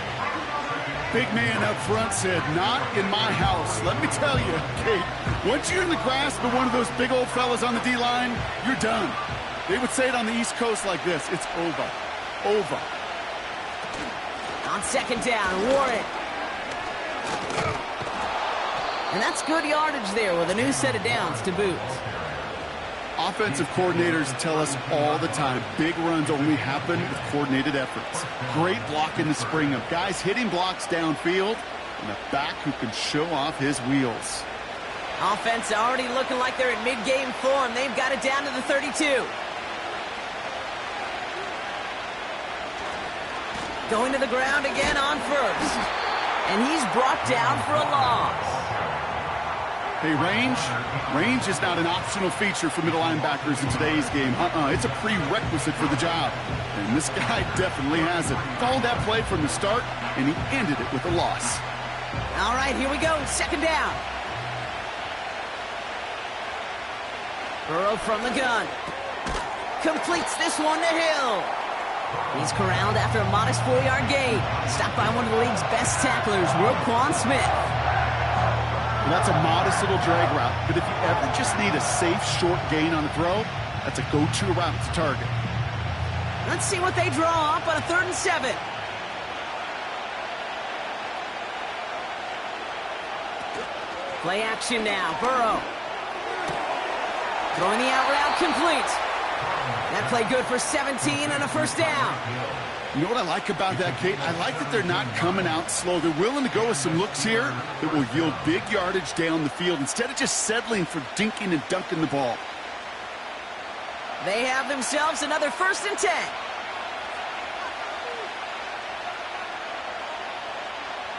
Big man up front said, not in my house. Let me tell you, Kate, once you're in the grasp of one of those big old fellas on the D-line, you're done. They would say it on the East Coast like this, it's over. Over. On 2nd down, Warren. And that's good yardage there with a new set of downs to boot. Offensive coordinators tell us all the time, big runs only happen with coordinated efforts. Great block in the spring of guys hitting blocks downfield and a back who can show off his wheels. Offense already looking like they're in mid-game form. They've got it down to the 32. Going to the ground again on 1st. And he's brought down for a loss. Hey, range is not an optional feature for middle linebackers in today's game. It's a prerequisite for the job. And this guy definitely has it. Called that play from the start, and he ended it with a loss. All right, here we go. 2nd down. Burrow from the gun. Completes this one to Hill. He's corralled after a modest 4-yard gain. Stopped by one of the league's best tacklers, Roquan Smith. And that's a modest little drag route, but if you ever just need a safe, short gain on a throw, that's a go-to route to target. Let's see what they draw up on a 3rd and 7. Play action now, Burrow. Throwing the out route complete. That play good for 17 and a first down. You know what I like about that, Kate? I like that they're not coming out slow. They're willing to go with some looks here that will yield big yardage down the field instead of just settling for dinking and dunking the ball. They have themselves another 1st and 10.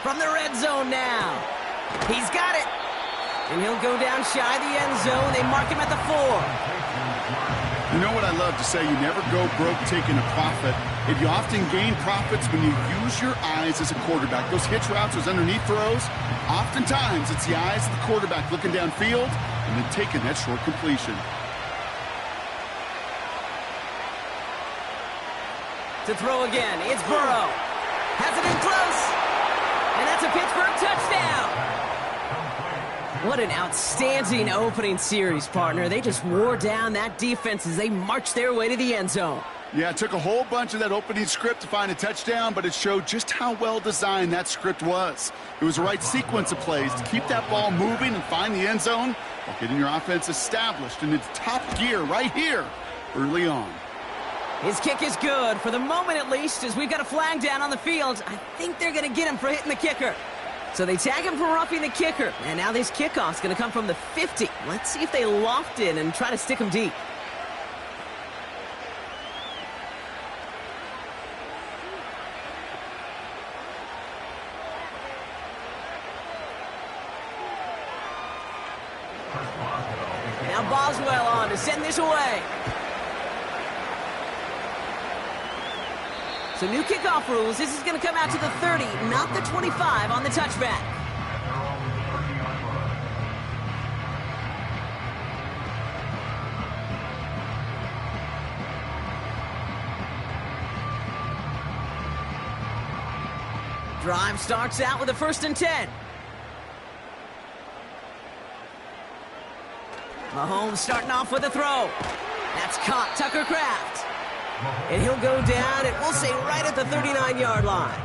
From the red zone now. He's got it. And he'll go down shy of the end zone. They mark him at the 4. You know what I love to say? You never go broke taking a profit. And you often gain profits when you use your eyes as a quarterback. Those hitch routes, those underneath throws, oftentimes it's the eyes of the quarterback looking downfield and then taking that short completion. To throw again, it's Burrow. Has it in close. And that's a Pittsburgh touchdown. What an outstanding opening series, partner. They just wore down that defense as they marched their way to the end zone. Yeah, it took a whole bunch of that opening script to find a touchdown, but it showed just how well designed that script was. It was the right sequence of plays to keep that ball moving and find the end zone while getting your offense established in its top gear right here early on. His kick is good, for the moment at least, as we've got a flag down on the field. I think they're going to get him for hitting the kicker. So they tag him for roughing the kicker, and now this kickoff's going to come from the 50. Let's see if they loft it and try to stick him deep. Now Boswell on to send this away. So new kickoff rules. This is going to come out to the 30, not the 25 on the touchback. Drive starts out with a 1st and 10. Mahomes starting off with a throw. That's caught, Tucker Kraft. And he'll go down, and we'll say right at the 39-yard line.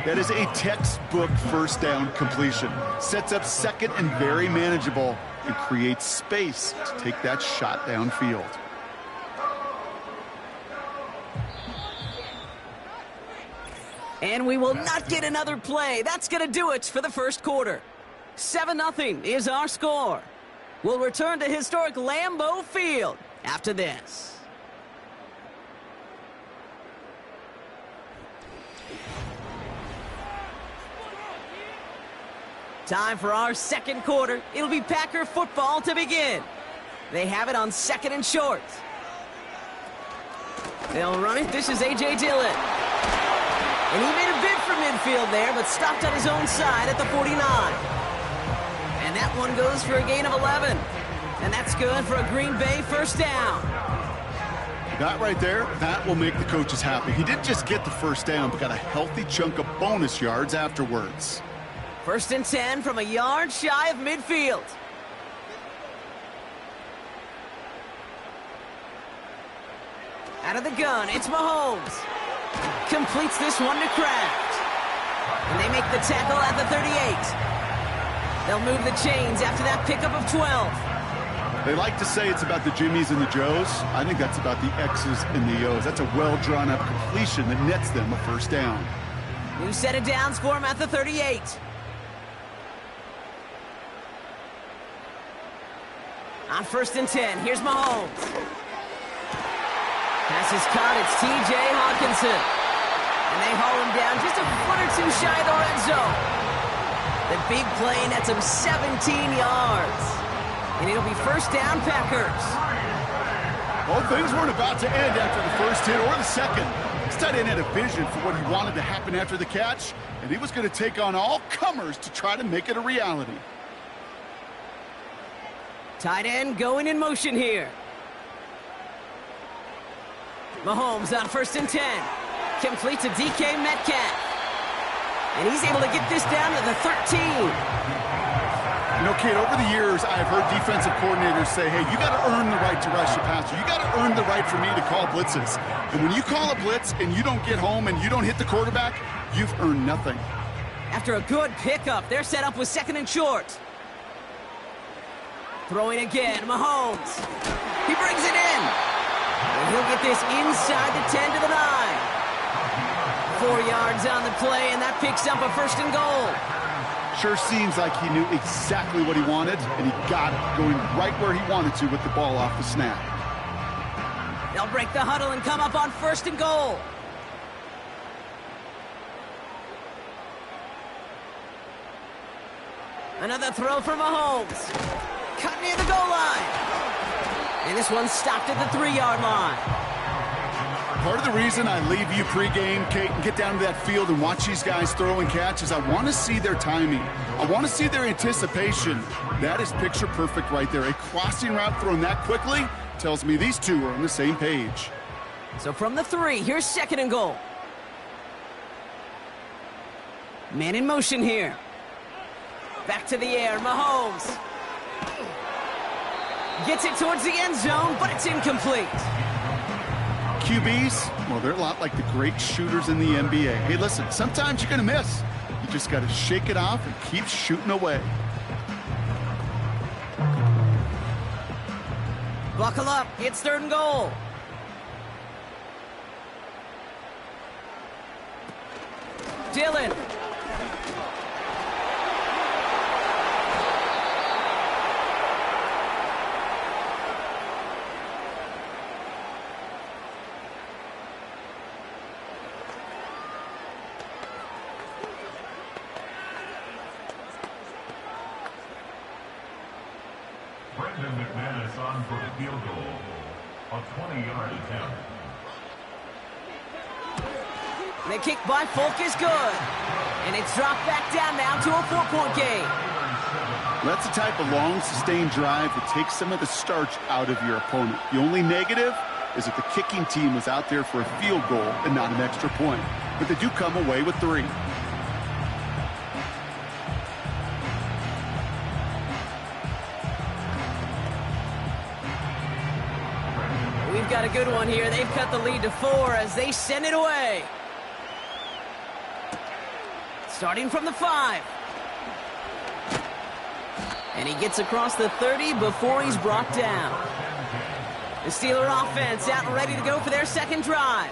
That is a textbook first down completion. Sets up second and very manageable and creates space to take that shot downfield. And we will not get another play. That's going to do it for the first quarter. 7-0 is our score. We'll return to historic Lambeau Field after this. Time for our second quarter. It'll be Packer football to begin. They have it on 2nd and short. They'll run it. This is A.J. Dillon. And he made a bid for midfield there, but stopped on his own side at the 49. And that one goes for a gain of 11. And that's good for a Green Bay first down. That right there, that will make the coaches happy. He didn't just get the first down, but got a healthy chunk of bonus yards afterwards. 1st and 10 from a yard shy of midfield. Out of the gun, it's Mahomes. Completes this one to Kraft. And they make the tackle at the 38. They'll move the chains after that pickup of 12. They like to say it's about the Jimmies and the Joes. I think that's about the X's and the O's. That's a well-drawn-up completion that nets them a first down. New set of downs for him at the 38. On 1st and 10, here's Mahomes. Pass is caught, it's T.J. Hawkinson. And they haul him down just a foot or two shy of the red zone. The big play nets him 17 yards. And it'll be first down, Packers. Well, things weren't about to end after the first hit or the second. This tight end had a vision for what he wanted to happen after the catch, and he was going to take on all comers to try to make it a reality. Tight end going in motion here. Mahomes on 1st and 10. Completes to DK Metcalf. And he's able to get this down to the 13. You know, Kate, over the years, I've heard defensive coordinators say, hey, you got to earn the right to rush the passer. You got to earn the right for me to call blitzes. And when you call a blitz and you don't get home and you don't hit the quarterback, you've earned nothing. After a good pickup, they're set up with 2nd and short. Throwing again, Mahomes. He brings it in. And he'll get this inside the 10 to the 9. 4 yards on the play, and that picks up a 1st and goal. Sure seems like he knew exactly what he wanted, and he got it, going right where he wanted to with the ball off the snap. They'll break the huddle and come up on 1st and goal. Another throw for Mahomes. Cut near the goal line. And this one's stopped at the 3-yard line. Part of the reason I leave you pregame, Kate, and get down to that field and watch these guys throw and catch is I want to see their timing. I want to see their anticipation. That is picture perfect right there. A crossing route thrown that quickly tells me these two are on the same page. So from the 3, here's 2nd and goal. Man in motion here. Back to the air, Mahomes. Gets it towards the end zone, but it's incomplete. QBs, well, they're a lot like the great shooters in the NBA. Hey, listen, sometimes you're going to miss. You just got to shake it off and keep shooting away. Buckle up. It's 3rd and goal. Dillon. On for the field goal, a 20-yard attempt. The kick by Folk is good. And it's dropped back down now to a 4-point game. That's the type of long, sustained drive that takes some of the starch out of your opponent. The only negative is that the kicking team was out there for a field goal and not an extra point. But they do come away with 3. We've got a good one here. They've cut the lead to 4 as they send it away. Starting from the 5. And he gets across the 30 before he's brought down. The Steeler offense out and ready to go for their 2nd drive.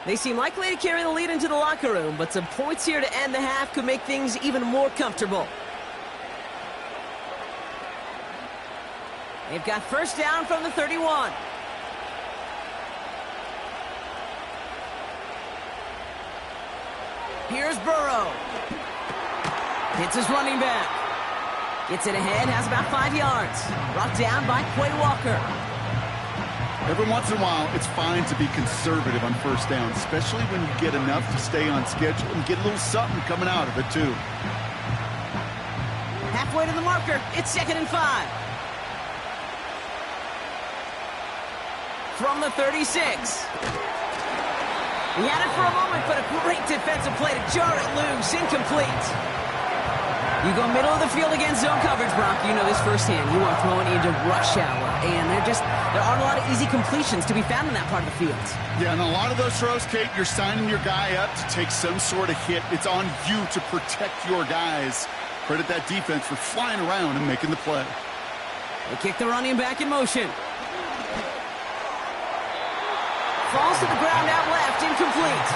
They seem likely to carry the lead into the locker room, but some points here to end the half could make things even more comfortable. They've got 1st down from the 31. Here's Burrow. Hits his running back. Gets it ahead, has about 5 yards. Brought down by Quay Walker. Every once in a while, it's fine to be conservative on 1st down, especially when you get enough to stay on schedule and get a little something coming out of it, too. Halfway to the marker. It's 2nd and 5. From the 36. He had it for a moment, but a great defensive play to jar it loose. Incomplete. You go middle of the field against zone coverage, Brock. You know this firsthand. You are throwing into rush hour. And there aren't a lot of easy completions to be found in that part of the field. Yeah, and a lot of those throws, Kate, you're signing your guy up to take some sort of hit. It's on you to protect your guys. Credit that defense for flying around and making the play. They kick the running back in motion. Falls to the ground out left, incomplete.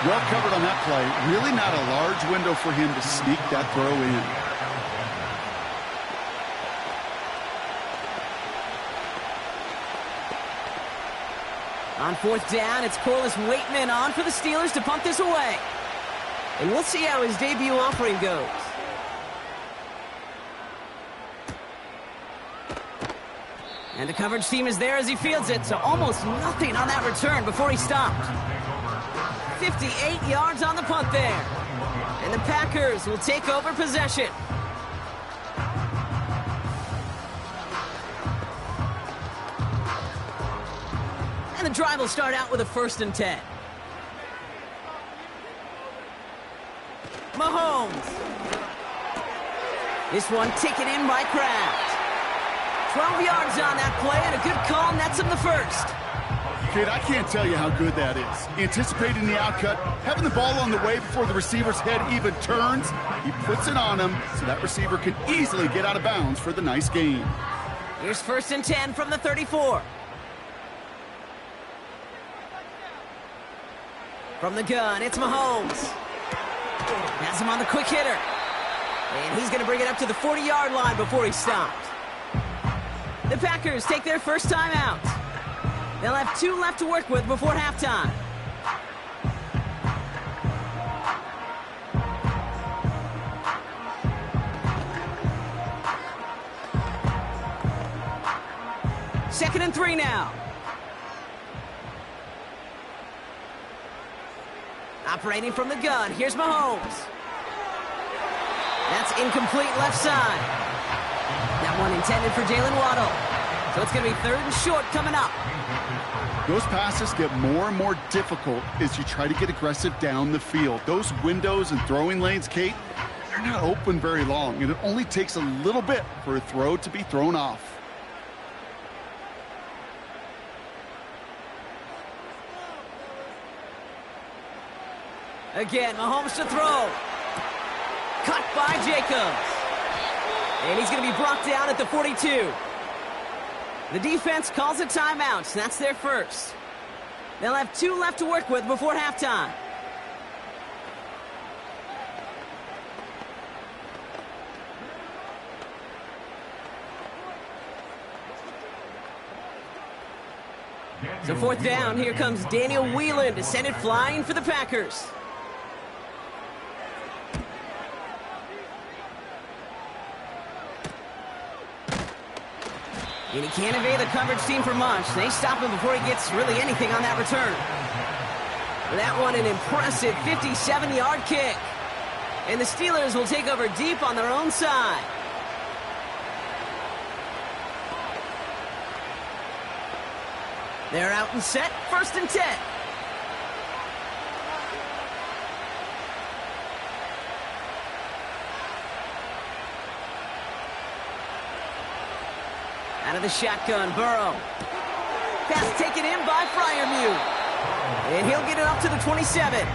Well covered on that play. Really not a large window for him to sneak that throw in. On 4th down, it's Corliss Waitman on for the Steelers to punt this away. And we'll see how his debut offering goes. And the coverage team is there as he fields it, so almost nothing on that return before he stopped. 58 yards on the punt there. And the Packers will take over possession. And the drive will start out with a 1st and 10. Mahomes. This one taken in by Kraft. 12 yards on that play, and a good call nets him the 1st. Kid, I can't tell you how good that is. Anticipating the outcut, having the ball on the way before the receiver's head even turns, he puts it on him so that receiver can easily get out of bounds for the nice gain. Here's 1st and 10 from the 34. From the gun, it's Mahomes. Has him on the quick hitter. And he's going to bring it up to the 40-yard line before he's stopped. The Packers take their first time out. They'll have 2 left to work with before halftime. Second and 3 now. Operating from the gun, here's Mahomes. That's incomplete left side. That one intended for Jalen Waddle. So it's going to be 3rd and short coming up. Those passes get more and more difficult as you try to get aggressive down the field. Those windows and throwing lanes, Kate, they're not open very long, and it only takes a little bit for a throw to be thrown off. Again, Mahomes to throw. Cut by Jacobs. And he's going to be brought down at the 42. The defense calls a timeout. That's their first. They'll have 2 left to work with before halftime. So 4th down, here comes Daniel Whelan to send it flying for the Packers. And he can't evade the coverage team for much. They stop him before he gets really anything on that return. That one, an impressive 57-yard kick. And the Steelers will take over deep on their own side. They're out and set, 1st and 10. Out of the shotgun, Burrow. Pass taken in by Freiermuth. And he'll get it up to the 27.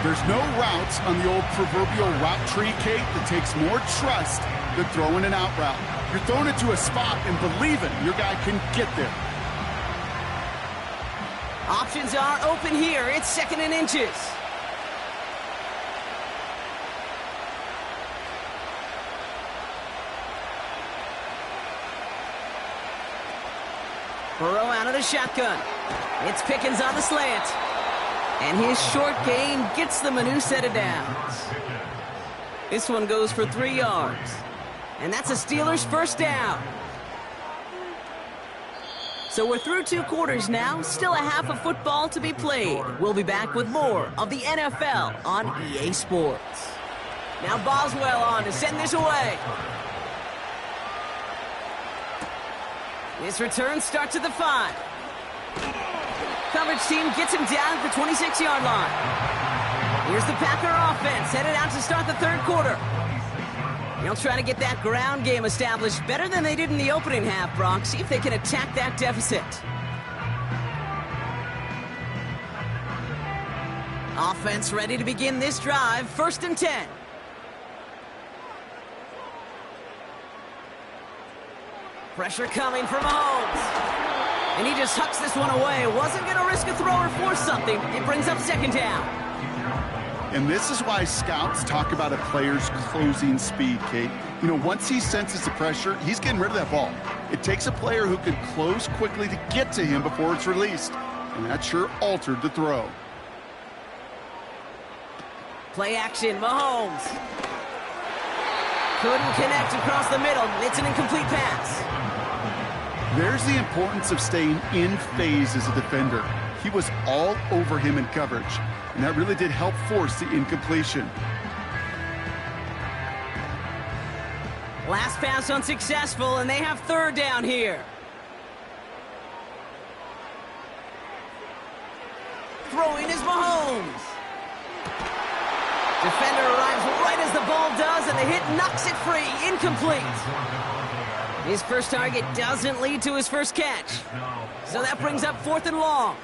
There's no routes on the old proverbial route tree, Kate, that takes more trust than throwing an out route. You're throwing it to a spot and believing your guy can get there. Options are open here. It's 2nd and inches. Burrow out of the shotgun. It's Pickens on the slant. And his short gain gets them a new set of downs. This one goes for 3 yards. And that's a Steelers 1st down. So we're through 2 quarters now, still a half of football to be played. We'll be back with more of the NFL on EA Sports. Now Boswell on to send this away. This return starts at the 5. Coverage team gets him down at the 26-yard line. Here's the Packer offense headed out to start the 3rd quarter. They'll try to get that ground game established better than they did in the opening half, Brock. See if they can attack that deficit. Offense ready to begin this drive. 1st and 10. Pressure coming from Mahomes. And he just hucks this one away. Wasn't going to risk a throw or force something. It brings up 2nd down. And this is why scouts talk about a player's closing speed, Kate. You know, once he senses the pressure, he's getting rid of that ball. It takes a player who can close quickly to get to him before it's released. And that sure altered the throw. Play action, Mahomes. Couldn't connect across the middle. It's an incomplete pass. There's the importance of staying in phase as a defender. He was all over him in coverage, and that really did help force the incompletion. Last pass unsuccessful, and they have 3rd down here. Throwing is Mahomes. Defender arrives right as the ball does, and the hit knocks it free. Incomplete. His first target doesn't lead to his first catch. So that brings up 4th and long.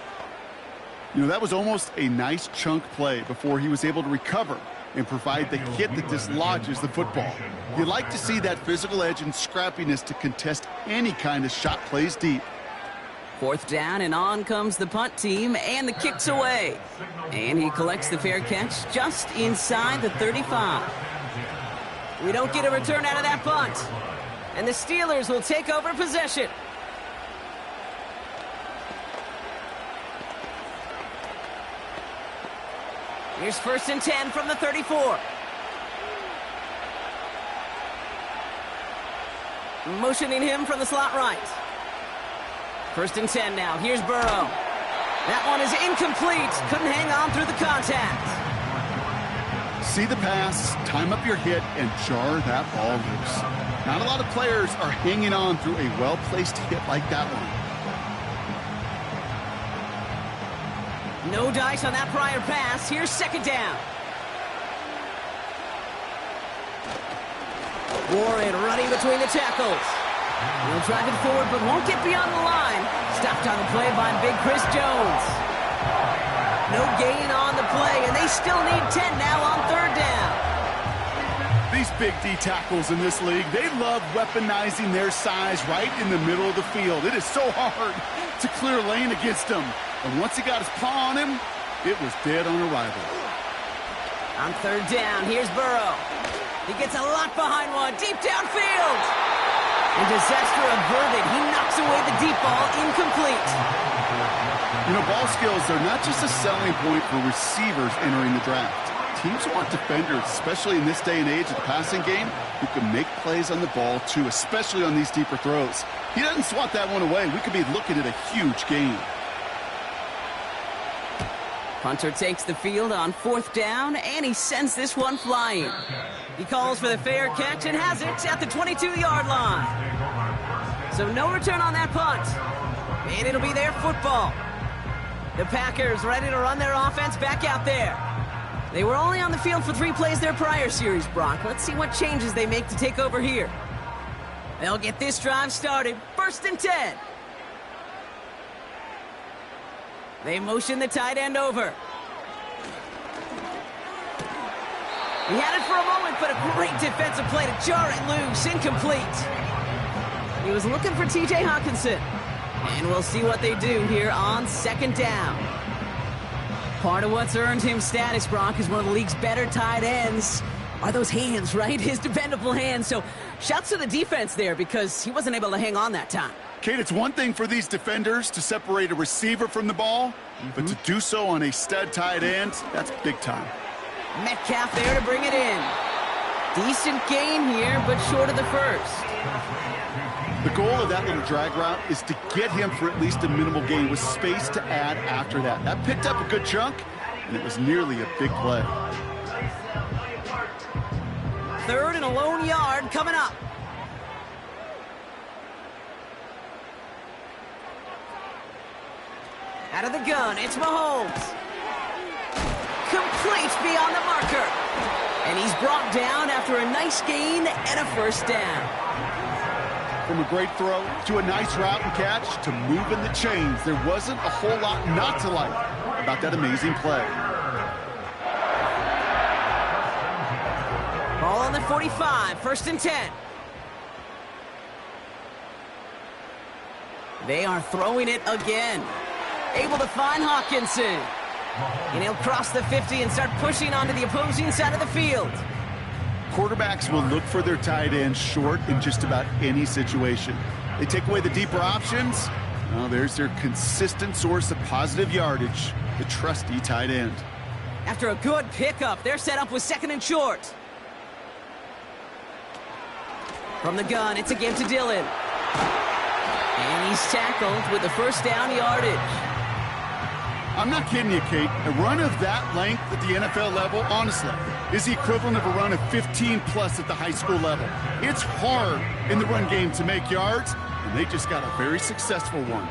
You know, that was almost a nice chunk play before he was able to recover and provide the hit that dislodges the football. You like to see that physical edge and scrappiness to contest any kind of shot plays deep. 4th down, and on comes the punt team, and the kick's away. And he collects the fair catch just inside the 35. We don't get a return out of that punt. And the Steelers will take over possession. Here's 1st and 10 from the 34. Motioning him from the slot right. 1st and 10 now. Here's Burrow. That one is incomplete. Couldn't hang on through the contact. See the pass, time up your hit, and jar that ball loose. Not a lot of players are hanging on through a well-placed hit like that one. No dice on that prior pass. Here's 2nd down. Warren running between the tackles. He'll drive it forward, but won't get beyond the line. Stopped on the play by Big Chris Jones. No gain on the play, and they still need 10 now on third down. These big D tackles in this league, they love weaponizing their size right in the middle of the field. It is so hard to clear lane against him. And once he got his paw on him, it was dead on arrival. On third down, here's Burrow. He gets a lot behind one, deep downfield. And disaster averted. He knocks away the deep ball, incomplete. You know, ball skills are not just a selling point for receivers entering the draft. Teams want defenders, especially in this day and age of the passing game, who can make plays on the ball too, especially on these deeper throws. He doesn't swat that one away. We could be looking at a huge gain. Punter takes the field on fourth down, and he sends this one flying. He calls for the fair catch and has it at the 22-yard line. So no return on that punt. And it'll be their football. The Packers ready to run their offense back out there. They were only on the field for 3 plays their prior series, Brock. Let's see what changes they make to take over here. They'll get this drive started. 1st and 10. They motion the tight end over. He had it for a moment, but a great defensive play to jar it loose. Incomplete. He was looking for T.J. Hawkinson. And we'll see what they do here on 2nd down. Part of what's earned him status, Brock, is one of the league's better tight ends. Are those hands, right? His dependable hands. So shouts to the defense there because he wasn't able to hang on that time. Kate, it's one thing for these defenders to separate a receiver from the ball, but to do so on a stud tight end, that's big time. Metcalf there to bring it in. Decent gain here, but short of the first. The goal of that little drag route is to get him for at least a minimal gain with space to add after that. That picked up a good chunk, and it was nearly a big play. 3rd and a lone yard coming up. Out of the gun, it's Mahomes. Complete beyond the marker. And he's brought down after a nice gain and a 1st down. From a great throw to a nice route and catch to moving the chains, there wasn't a whole lot not to like about that amazing play. Ball on the 45, 1st and 10. They are throwing it again. Able to find Hawkinson. And he'll cross the 50 and start pushing onto the opposing side of the field. Quarterbacks will look for their tight end short in just about any situation. They take away the deeper options. Well, there's their consistent source of positive yardage, the trusty tight end. After a good pickup, they're set up with 2nd and short. From the gun, it's a give to Dillon. And he's tackled with the 1st down yardage. I'm not kidding you, Kate. A run of that length at the NFL level, honestly, is the equivalent of a run of 15-plus at the high school level. It's hard in the run game to make yards, and they just got a very successful one.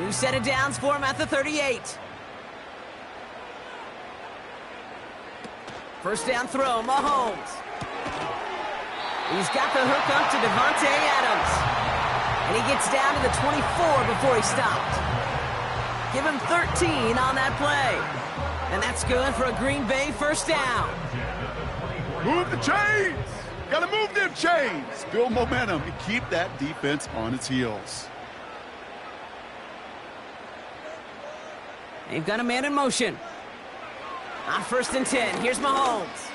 New set of downs for him at the 38. 1st down throw, Mahomes. He's got the hook up to Devontae Adams. And he gets down to the 24 before he stopped. Give him 13 on that play. And that's good for a Green Bay 1st down. Move the chains! Gotta move them chains! Build momentum and keep that defense on its heels. They've got a man in motion. On 1st and 10, here's Mahomes.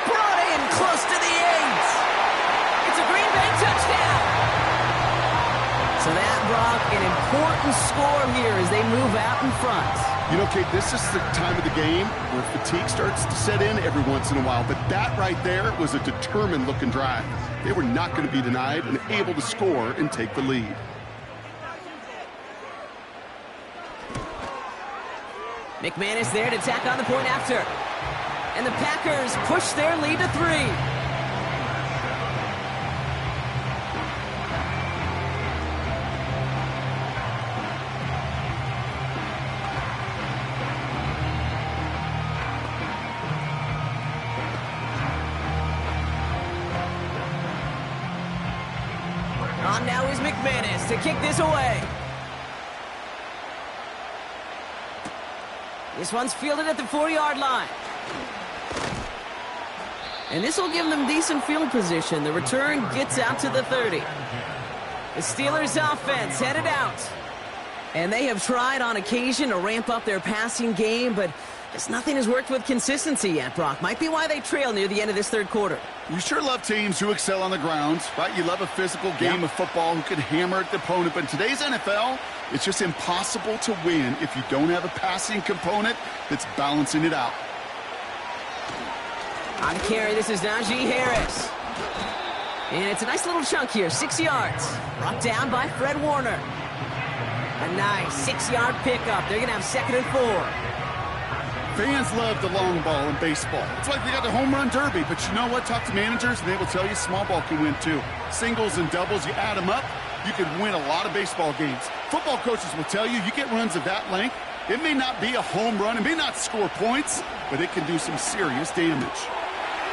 Brought in close to the 8. It's a Green Bay touchdown. So that, Brock, an important score here as they move out in front. You know, Kate, this is the time of the game where fatigue starts to set in every once in a while. But that right there was a determined-looking drive. They were not going to be denied and able to score and take the lead. McManus there to tack on the point after. And the Packers push their lead to 3. On now is McManus to kick this away. This one's fielded at the 4-yard line. And this will give them decent field position. The return gets out to the 30. The Steelers offense headed out. And they have tried on occasion to ramp up their passing game, but just nothing has worked with consistency yet, Brock. Might be why they trail near the end of this third quarter. You sure love teams who excel on the ground, right? You love a physical game of football who can hammer at the opponent. But in today's NFL, it's just impossible to win if you don't have a passing component that's balancing it out. On carry, this is Najee Harris. And it's a nice little chunk here, 6 yards. Brought down by Fred Warner. A nice 6-yard pickup. They're going to have 2nd and 4. Fans love the long ball in baseball. It's like they got the home run derby, but you know what? Talk to managers, and they will tell you small ball can win too. Singles and doubles, you add them up, you can win a lot of baseball games. Football coaches will tell you, you get runs of that length, it may not be a home run, it may not score points, but it can do some serious damage.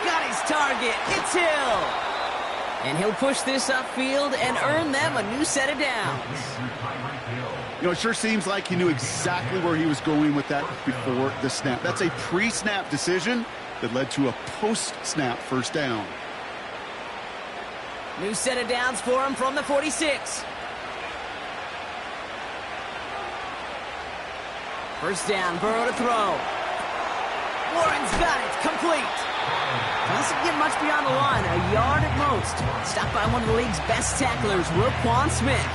Got his target. It's Hill. And he'll push this upfield and earn them a new set of downs. You know, it sure seems like he knew exactly where he was going with that before the snap. That's a pre-snap decision that led to a post-snap first down. New set of downs for him from the 46. First down, Burrow to throw. Warren's got it, complete. Doesn't get much beyond the line, a yard at most. Stopped by one of the league's best tacklers, Roquan Smith.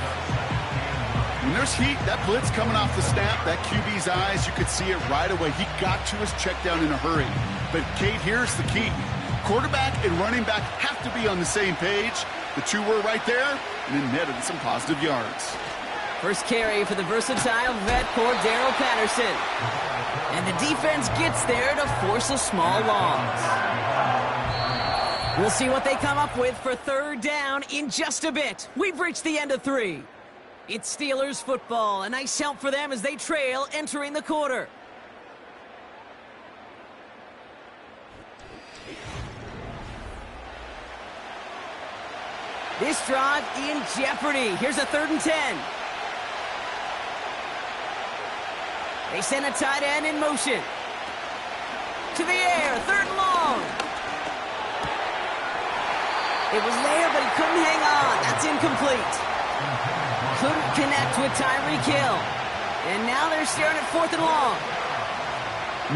When there's heat, that blitz coming off the snap, that QB's eyes, you could see it right away. He got to his check down in a hurry. But, Kate, here's the key. Quarterback and running back have to be on the same page. The two were right there, and then netted some positive yards. First carry for the versatile vet, Cordero Patterson. And the defense gets there to force a small loss. We'll see what they come up with for third down in just a bit. We've reached the end of 3. It's Steelers football. A nice help for them as they trail entering the quarter. This drive in jeopardy. Here's a 3rd and 10. They send a tight end in motion. To the air, 3rd and long. It was there, but he couldn't hang on. That's incomplete. Couldn't connect with Tyreek Hill. And now they're staring at 4th and long.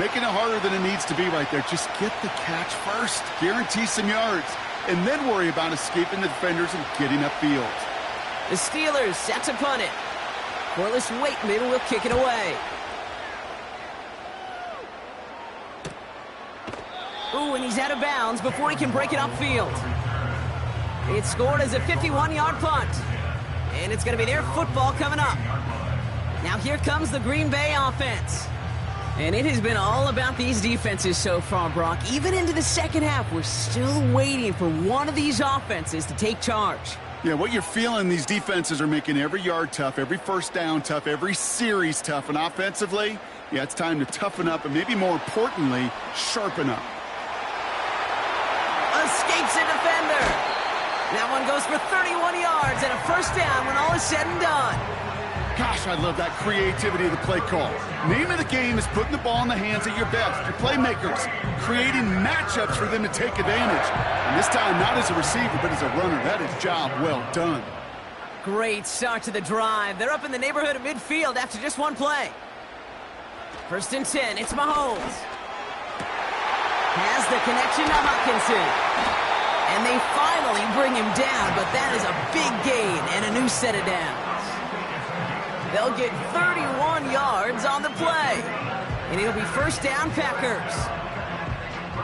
Making it harder than it needs to be right there. Just get the catch first. Guarantee some yards. And then worry about escaping the defenders and getting upfield. The Steelers set to punt it. Corliss Waitman will kick it away. Ooh, and he's out of bounds before he can break it upfield. It's scored as a 51-yard punt. And it's going to be their football coming up. Now here comes the Green Bay offense. And it has been all about these defenses so far, Brock. Even into the second half, we're still waiting for one of these offenses to take charge. Yeah, what you're feeling, these defenses are making every yard tough, every first down tough, every series tough. And offensively, yeah, it's time to toughen up and maybe more importantly, sharpen up. Escapes a defender. That one goes for 31 yards and a first down when all is said and done. Gosh, I love that creativity of the play call. Name of the game is putting the ball in the hands of your best, your playmakers, creating matchups for them to take advantage. And this time, not as a receiver, but as a runner. That is job well done. Great start to the drive. They're up in the neighborhood of midfield after just one play. 1st and 10, it's Mahomes. Has the connection to Hutchinson. And they finally bring him down, but that is a big gain and a new set of downs. They'll get 31 yards on the play. And it'll be first down, Packers.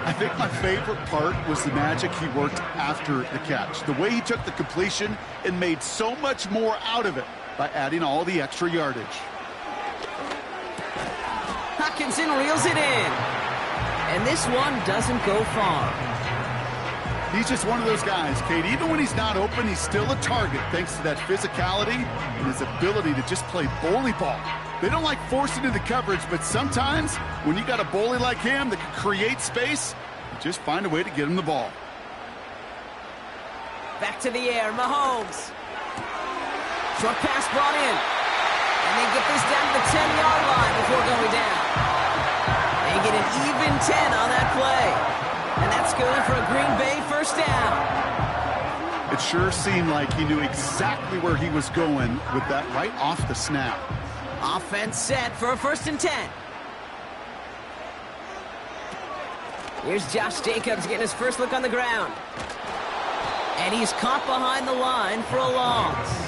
I think my favorite part was the magic he worked after the catch. The way he took the completion and made so much more out of it by adding all the extra yardage. Hutchinson reels it in. And this one doesn't go far. He's just one of those guys, Kate. Even when he's not open, he's still a target thanks to that physicality and his ability to just play bully ball. They don't like forcing into coverage, but sometimes when you got a bully like him that can create space, you just find a way to get him the ball. Back to the air, Mahomes. Short pass brought in. And they get this down to the 10-yard line before going down. They get an even 10 on that play. And that's good for a Green Bay first down. It sure seemed like he knew exactly where he was going with that right off the snap. Offense set for a 1st and 10. Here's Josh Jacobs getting his first look on the ground. And he's caught behind the line for a loss.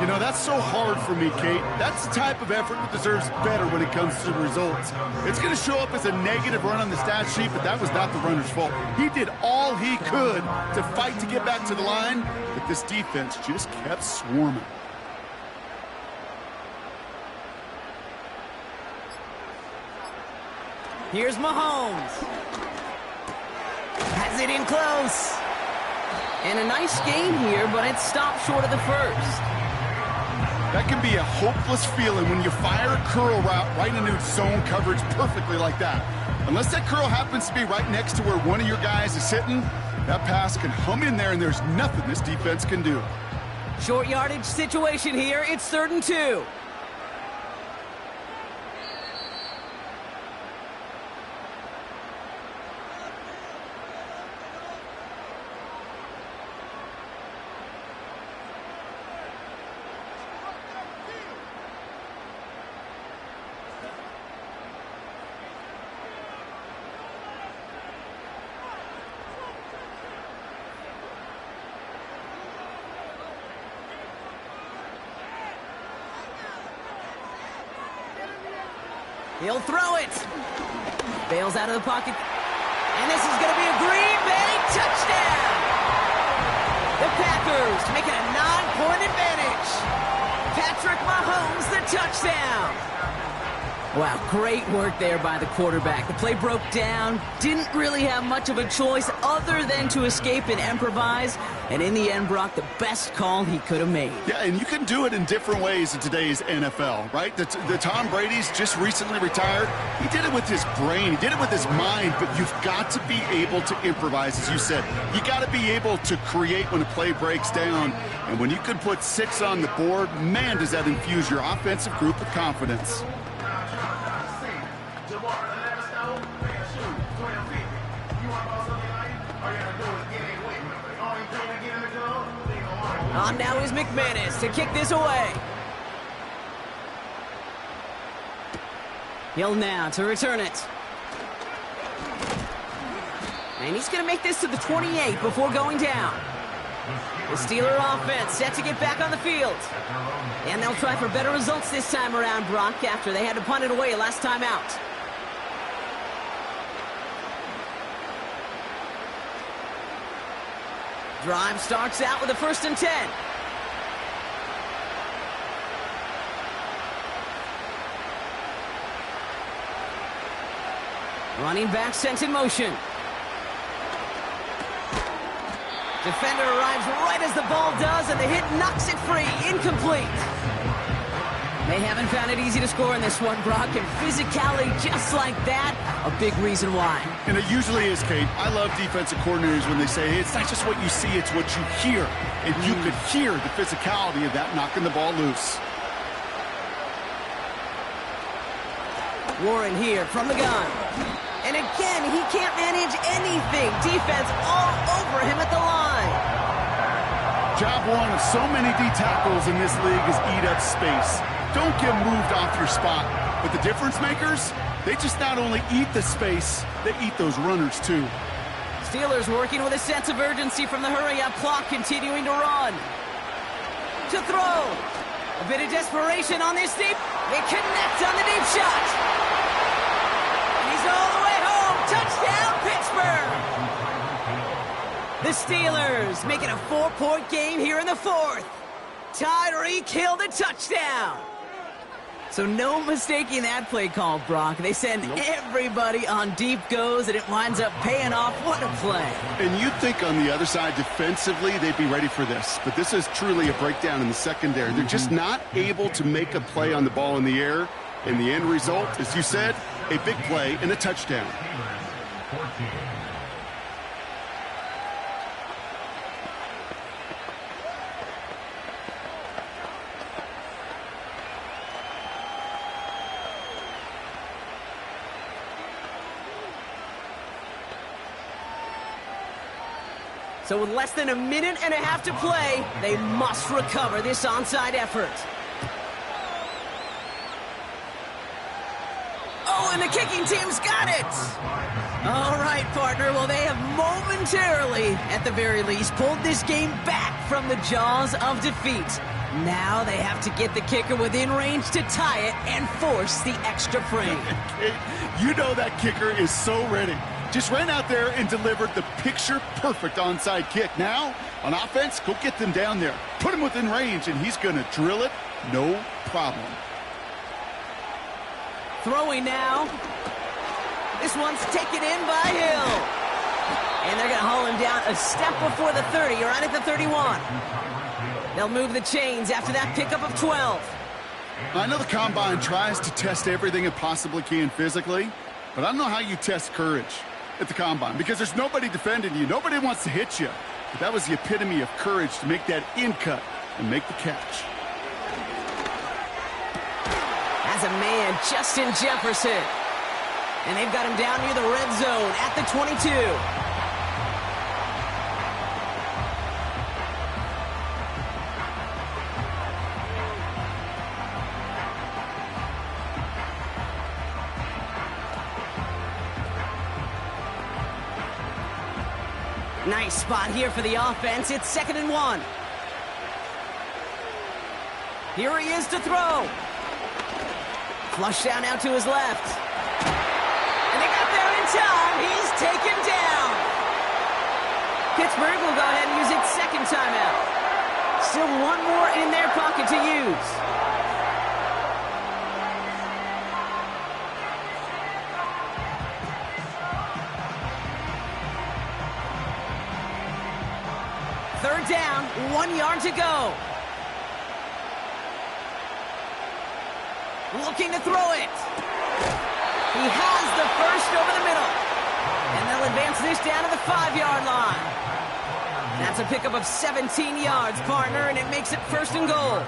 You know, that's so hard for me, Kate. That's the type of effort that deserves better when it comes to the results. It's going to show up as a negative run on the stat sheet, but that was not the runner's fault. He did all he could to fight to get back to the line, but this defense just kept swarming. Here's Mahomes. Has it in close. And a nice game here, but it stopped short of the first. That can be a hopeless feeling when you fire a curl route right into zone coverage perfectly like that. Unless that curl happens to be right next to where one of your guys is sitting, that pass can hum in there and there's nothing this defense can do. Short yardage situation here. It's 3rd and 2. He'll throw it. Bails out of the pocket. And this is going to be a Green Bay touchdown. The Packers make it a 9-point advantage. Patrick Mahomes, the touchdown. Wow, great work there by the quarterback. The play broke down. Didn't really have much of a choice other than to escape and improvise. And in the end, Brock, the best call he could have made. Yeah, and you can do it in different ways in today's NFL, right? The Tom Brady's just recently retired. He did it with his brain. He did it with his mind, but you've got to be able to improvise, as you said. You got to be able to create when a play breaks down. And when you can put 6 on the board, man, does that infuse your offensive group with confidence. On now is McManus to kick this away. Hill now to return it. And he's going to make this to the 28 before going down. The Steeler offense set to get back on the field. And they'll try for better results this time around, Brock, after they had to punt it away last time out. Drive starts out with a 1st and 10. Running back sent in motion. Defender arrives right as the ball does, and the hit knocks it free. Incomplete. They haven't found it easy to score in this one, Brock, and physicality just like that, a big reason why. And it usually is, Kate. I love defensive coordinators when they say, hey, it's not just what you see, it's what you hear. And you could hear the physicality of that knocking the ball loose. Warren here from the gun. And again, he can't manage anything. Defense all over him at the line. Job one of so many D tackles in this league is eat up space. Don't get moved off your spot. But the difference makers, they just not only eat the space, they eat those runners too. Steelers working with a sense of urgency from the hurry-up clock, continuing to run. To throw. A bit of desperation on this deep. They connect on the deep shot. And he's all the way home. Touchdown, Pittsburgh. The Steelers make it a 4-point game here in the 4th. Tyreek Hill the touchdown. So no mistaking that play call, Brock. They send everybody on deep goes, and it winds up paying off. What a play. And you'd think on the other side, defensively, they'd be ready for this. But this is truly a breakdown in the secondary. They're just not able to make a play on the ball in the air. And the end result, as you said, a big play and a touchdown. So with less than a minute and a half to play, they must recover this onside effort. Oh, and the kicking team's got it! All right, partner. Well, they have momentarily, at the very least, pulled this game back from the jaws of defeat. Now they have to get the kicker within range to tie it and force the extra frame. You know that kicker is so ready. Just ran out there and delivered the picture-perfect onside kick. Now, on offense, go get them down there. Put him within range, and he's going to drill it, no problem. Throwing now. This one's taken in by Hill. And they're going to haul him down a step before the 30, right at the 31. They'll move the chains after that pickup of 12. I know the Combine tries to test everything it possibly can physically, but I don't know how you test courage at the Combine, because there's nobody defending you. Nobody wants to hit you. But that was the epitome of courage to make that in cut and make the catch. As a man, Justin Jefferson. And they've got him down near the red zone at the 22. Nice spot here for the offense. It's 2nd and 1. Here he is to throw. Flush down out to his left. And they got there in time. He's taken down. Pittsburgh will go ahead and use its second timeout. Still one more in their pocket to use. Third down, 1 yard to go. Looking to throw it. He has the first over the middle. And they'll advance this down to the 5-yard line. That's a pickup of 17 yards, partner, and it makes it 1st and goal.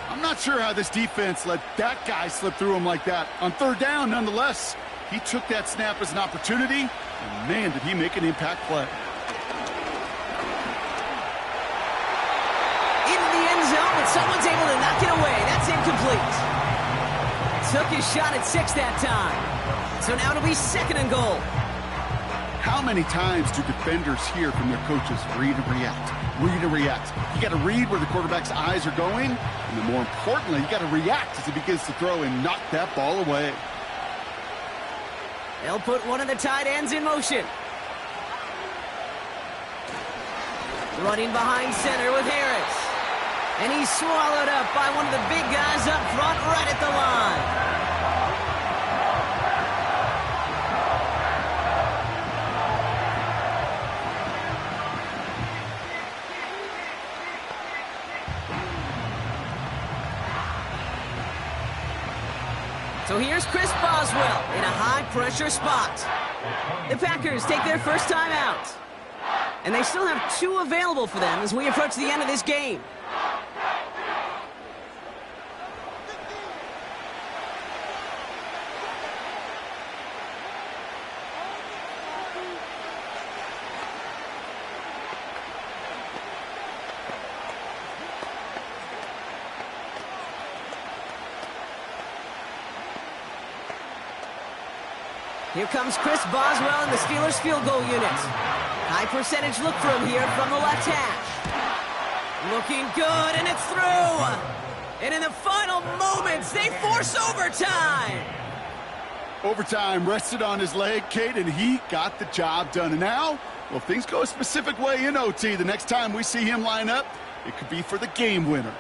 I'm not sure how this defense let that guy slip through him like that. On 3rd down, nonetheless, he took that snap as an opportunity, and man, did he make an impact play. Into the end zone, and someone's able to knock it away. That's incomplete. Took his shot at 6 that time. So now it'll be 2nd and goal. How many times do defenders hear from their coaches, read and react, read and react? You got to read where the quarterback's eyes are going, and then more importantly, you got to react as he begins to throw and knock that ball away. They'll put one of the tight ends in motion. Running behind center with Harris. And he's swallowed up by one of the big guys up front right at the line. So here's Chris Boswell in a high-pressure spot. The Packers take their first time out. And they still have 2 available for them as we approach the end of this game. Here comes Chris Boswell in the Steelers field goal unit. High percentage look for him here from the left hash. Looking good, and it's through. And in the final moments, they force overtime. Overtime rested on his leg, Kate, and he got the job done. And now, well, if things go a specific way in OT, the next time we see him line up, it could be for the game winner.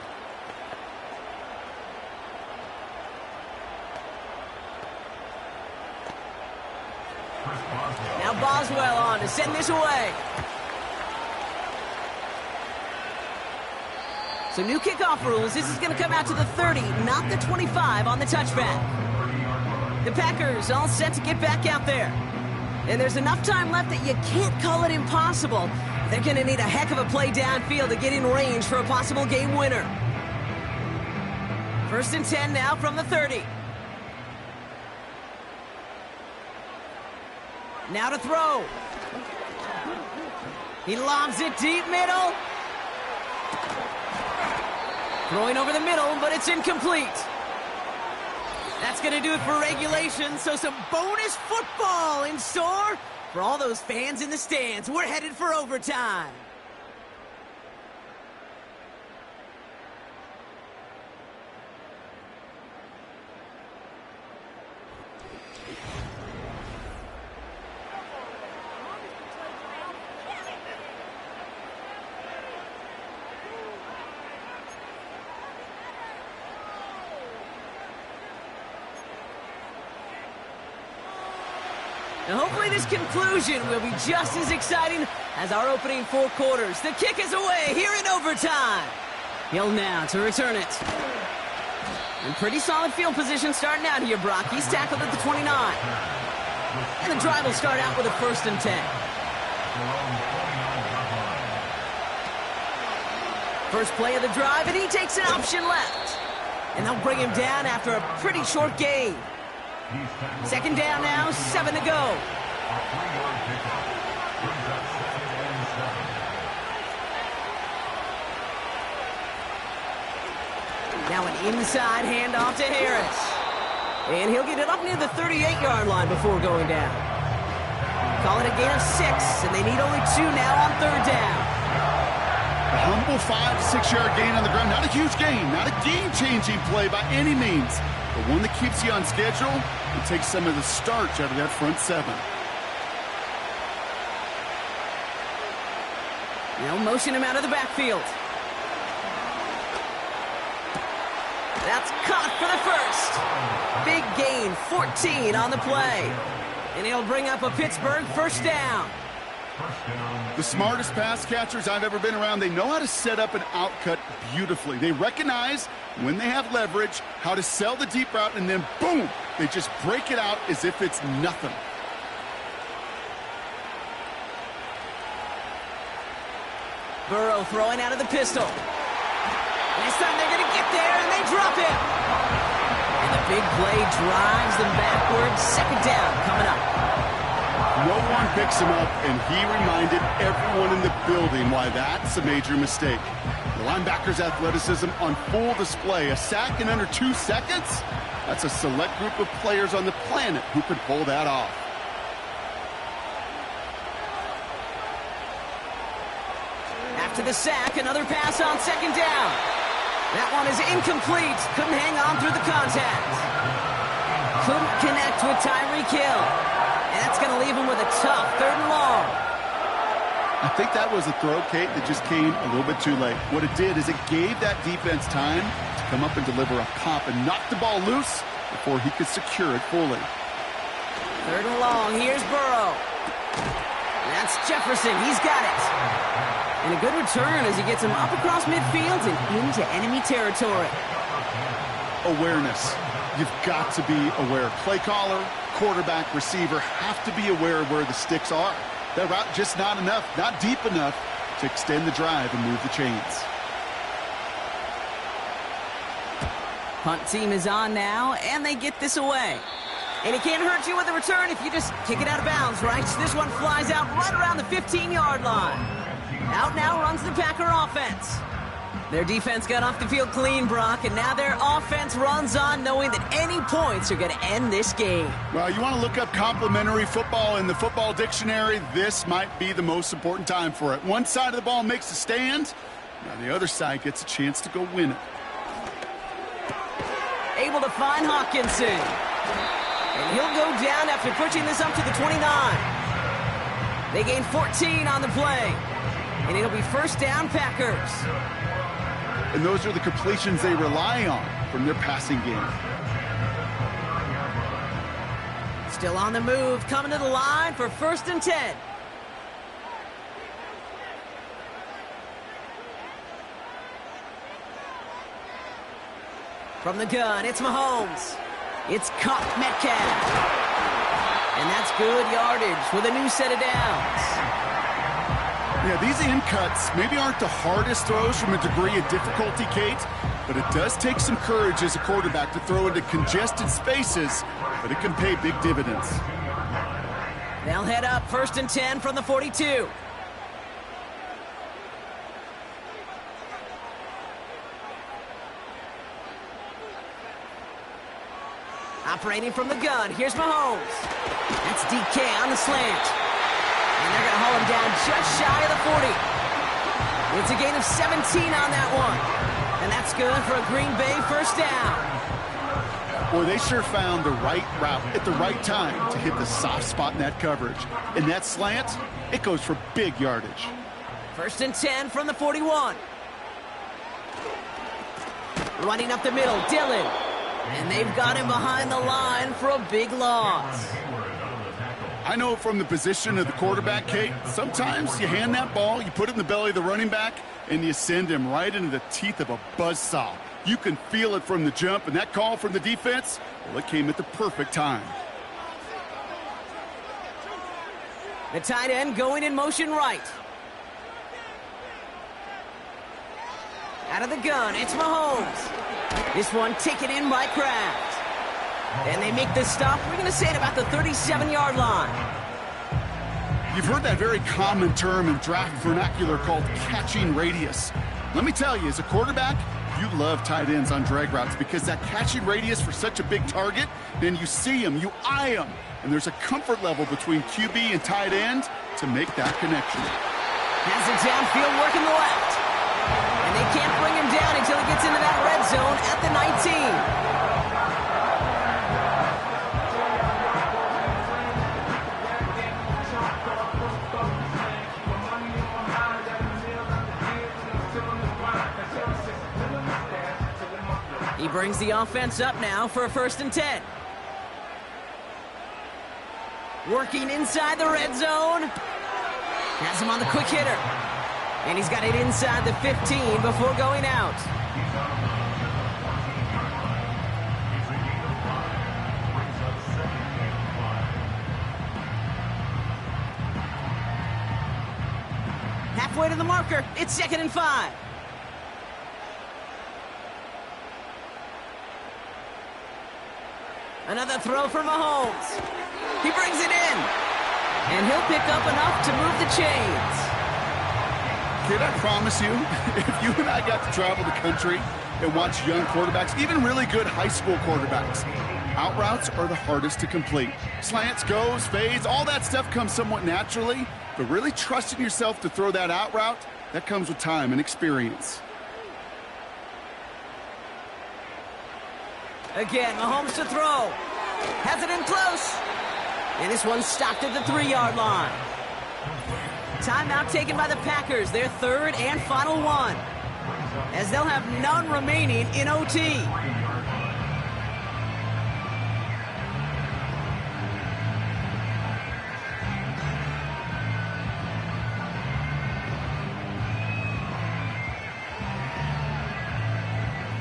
Now Boswell on to send this away. So new kickoff rules. This is going to come out to the 30, not the 25 on the touchback. The Packers all set to get back out there. And there's enough time left that you can't call it impossible. They're going to need a heck of a play downfield to get in range for a possible game winner. 1st and 10 now from the 30. Now to throw. He lobs it deep middle. Throwing over the middle, but it's incomplete. That's going to do it for regulation, so some bonus football in store for all those fans in the stands. We're headed for overtime. Now hopefully this conclusion will be just as exciting as our opening 4 quarters. The kick is away here in overtime. Hill now to return it. In pretty solid field position starting out here, Brock. He's tackled at the 29. And the drive will start out with a 1st and 10. First play of the drive, and he takes an option left. And they'll bring him down after a pretty short gain. 2nd down now, 7 to go. Now an inside handoff to Harris. And he'll get it up near the 38-yard line before going down. Call it a gain of 6, and they need only 2 now on 3rd down. A humble 5-6-yard gain on the ground. Not a huge gain, not a game-changing play by any means, but one that keeps you on schedule and takes some of the starch out of that front 7. They'll motion him out of the backfield. That's caught for the 1st. Big gain, 14 on the play. And he'll bring up a Pittsburgh 1st down. The smartest pass catchers I've ever been around, they know how to set up an outcut beautifully. They recognize when they have leverage, how to sell the deep route, and then boom, they just break it out as if it's nothing. Burrow throwing out of the pistol. This time they're going to get there, and they drop him. And the big play drives them backwards. 2nd down coming up. No one picks him up, and he reminded everyone in the building why that's a major mistake. The linebacker's athleticism on full display. A sack in under 2 seconds? That's a select group of players on the planet who could pull that off. After the sack, another pass on 2nd down. That one is incomplete. Couldn't hang on through the contact. Couldn't connect with Tyreek Hill. And that's going to leave him with a tough 3rd and long. I think that was a throw, Kate, that just came a little bit too late. What it did is it gave that defense time to come up and deliver a pop and knock the ball loose before he could secure it fully. 3rd and long. Here's Burrow. That's Jefferson. He's got it. And a good return as he gets him up across midfield and into enemy territory. Awareness. You've got to be aware. Play caller, quarterback, receiver have to be aware of where the sticks are. That route just not enough, not deep enough to extend the drive and move the chains. Punt team is on now, and they get this away. And it can't hurt you with a return if you just kick it out of bounds, right? So this one flies out right around the 15-yard line. Out now runs the Packer offense. Their defense got off the field clean, Brock, and now their offense runs on knowing that any points are going to end this game. Well, you want to look up complimentary football in the football dictionary, this might be the most important time for it. One side of the ball makes a stand, now the other side gets a chance to go win it. Able to find Hawkinson. And he'll go down after pushing this up to the 29. They gain 14 on the play. And it'll be 1st down, Packers. And those are the completions they rely on from their passing game. Still on the move, coming to the line for 1st and 10. From the gun, it's Mahomes. It's caught Metcalf. And that's good yardage with a new set of downs. Yeah, these in cuts maybe aren't the hardest throws from a degree of difficulty, Kate, but it does take some courage as a quarterback to throw into congested spaces, but it can pay big dividends. They'll head up 1st and 10 from the 42. Operating from the gun, here's Mahomes. That's DK on the slant. And they're going to haul him down just shy of the 40. It's a gain of 17 on that one. And that's good for a Green Bay first down. Boy, they sure found the right route at the right time to hit the soft spot in that coverage. And that slant, it goes for big yardage. First and 10 from the 41. Running up the middle, Dillon. And they've got him behind the line for a big loss. I know from the position of the quarterback, Kate, sometimes you hand that ball, you put it in the belly of the running back, and you send him right into the teeth of a buzzsaw. You can feel it from the jump, and that call from the defense, well, it came at the perfect time. The tight end going in motion right. Out of the gun, it's Mahomes. This one taken in by Kraft. And they make the stop, we're going to say, at about the 37-yard line. You've heard that very common term in draft vernacular called catching radius. Let me tell you, as a quarterback, you love tight ends on drag routes because that catching radius for such a big target, then you see him, you eye him, and there's a comfort level between QB and tight end to make that connection. Has it downfield working the left. And they can't bring him down until he gets into that red zone at the 19. He brings the offense up now for a first and 10. Working inside the red zone. Has him on the quick hitter. And he's got it inside the 15 before going out. Halfway to the marker. It's 2nd and 5. Another throw for Mahomes. He brings it in. And he'll pick up enough to move the chains. Kid, I promise you, if you and I got to travel the country and watch young quarterbacks, even really good high school quarterbacks, out routes are the hardest to complete. Slants, goes, fades, all that stuff comes somewhat naturally, but really trusting yourself to throw that out route, that comes with time and experience. Again, Mahomes to throw. Has it in close. And this one's stopped at the 3-yard line. Timeout taken by the Packers, their third and final one, as they'll have none remaining in OT.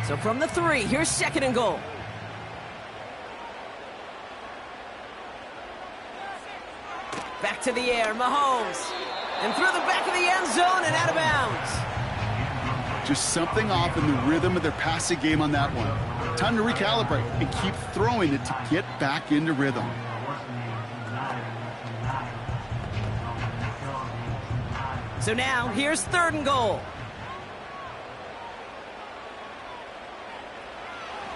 So from the 3, here's 2nd and goal. Back to the air, Mahomes. And through the back of the end zone and out of bounds. Just something off in the rhythm of their passing game on that one. Time to recalibrate and keep throwing it to get back into rhythm. So now, here's 3rd and goal.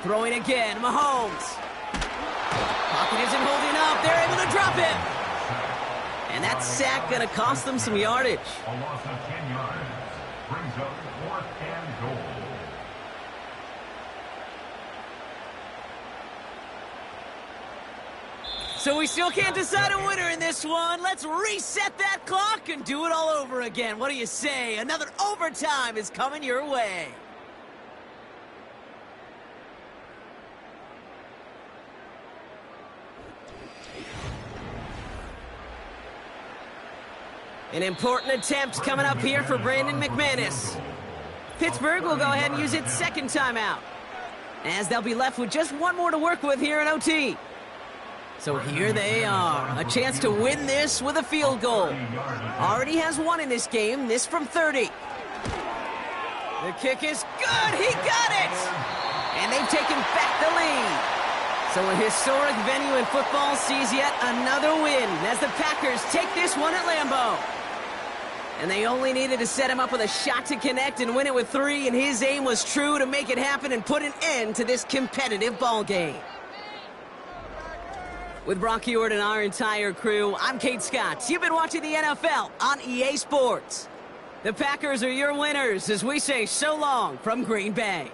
Throwing again, Mahomes. Pocket isn't holding up. They're able to drop him. And that sack going to cost them some yardage. A loss of 10 yards brings up 4th and goal. So we still can't decide a winner in this one. Let's reset that clock and do it all over again. What do you say? Another overtime is coming your way. An important attempt coming up here for Brandon McManus. Pittsburgh will go ahead and use its 2nd timeout, as they'll be left with just one more to work with here in OT. So here they are, a chance to win this with a field goal. Already has one in this game, this from 30. The kick is good, he got it! And they've taken back the lead. So a historic venue in football sees yet another win as the Packers take this one at Lambeau. And they only needed to set him up with a shot to connect and win it with 3, and his aim was true to make it happen and put an end to this competitive ball game. With Brock Ewart and our entire crew, I'm Kate Scott. You've been watching the NFL on EA Sports. The Packers are your winners as we say so long from Green Bay.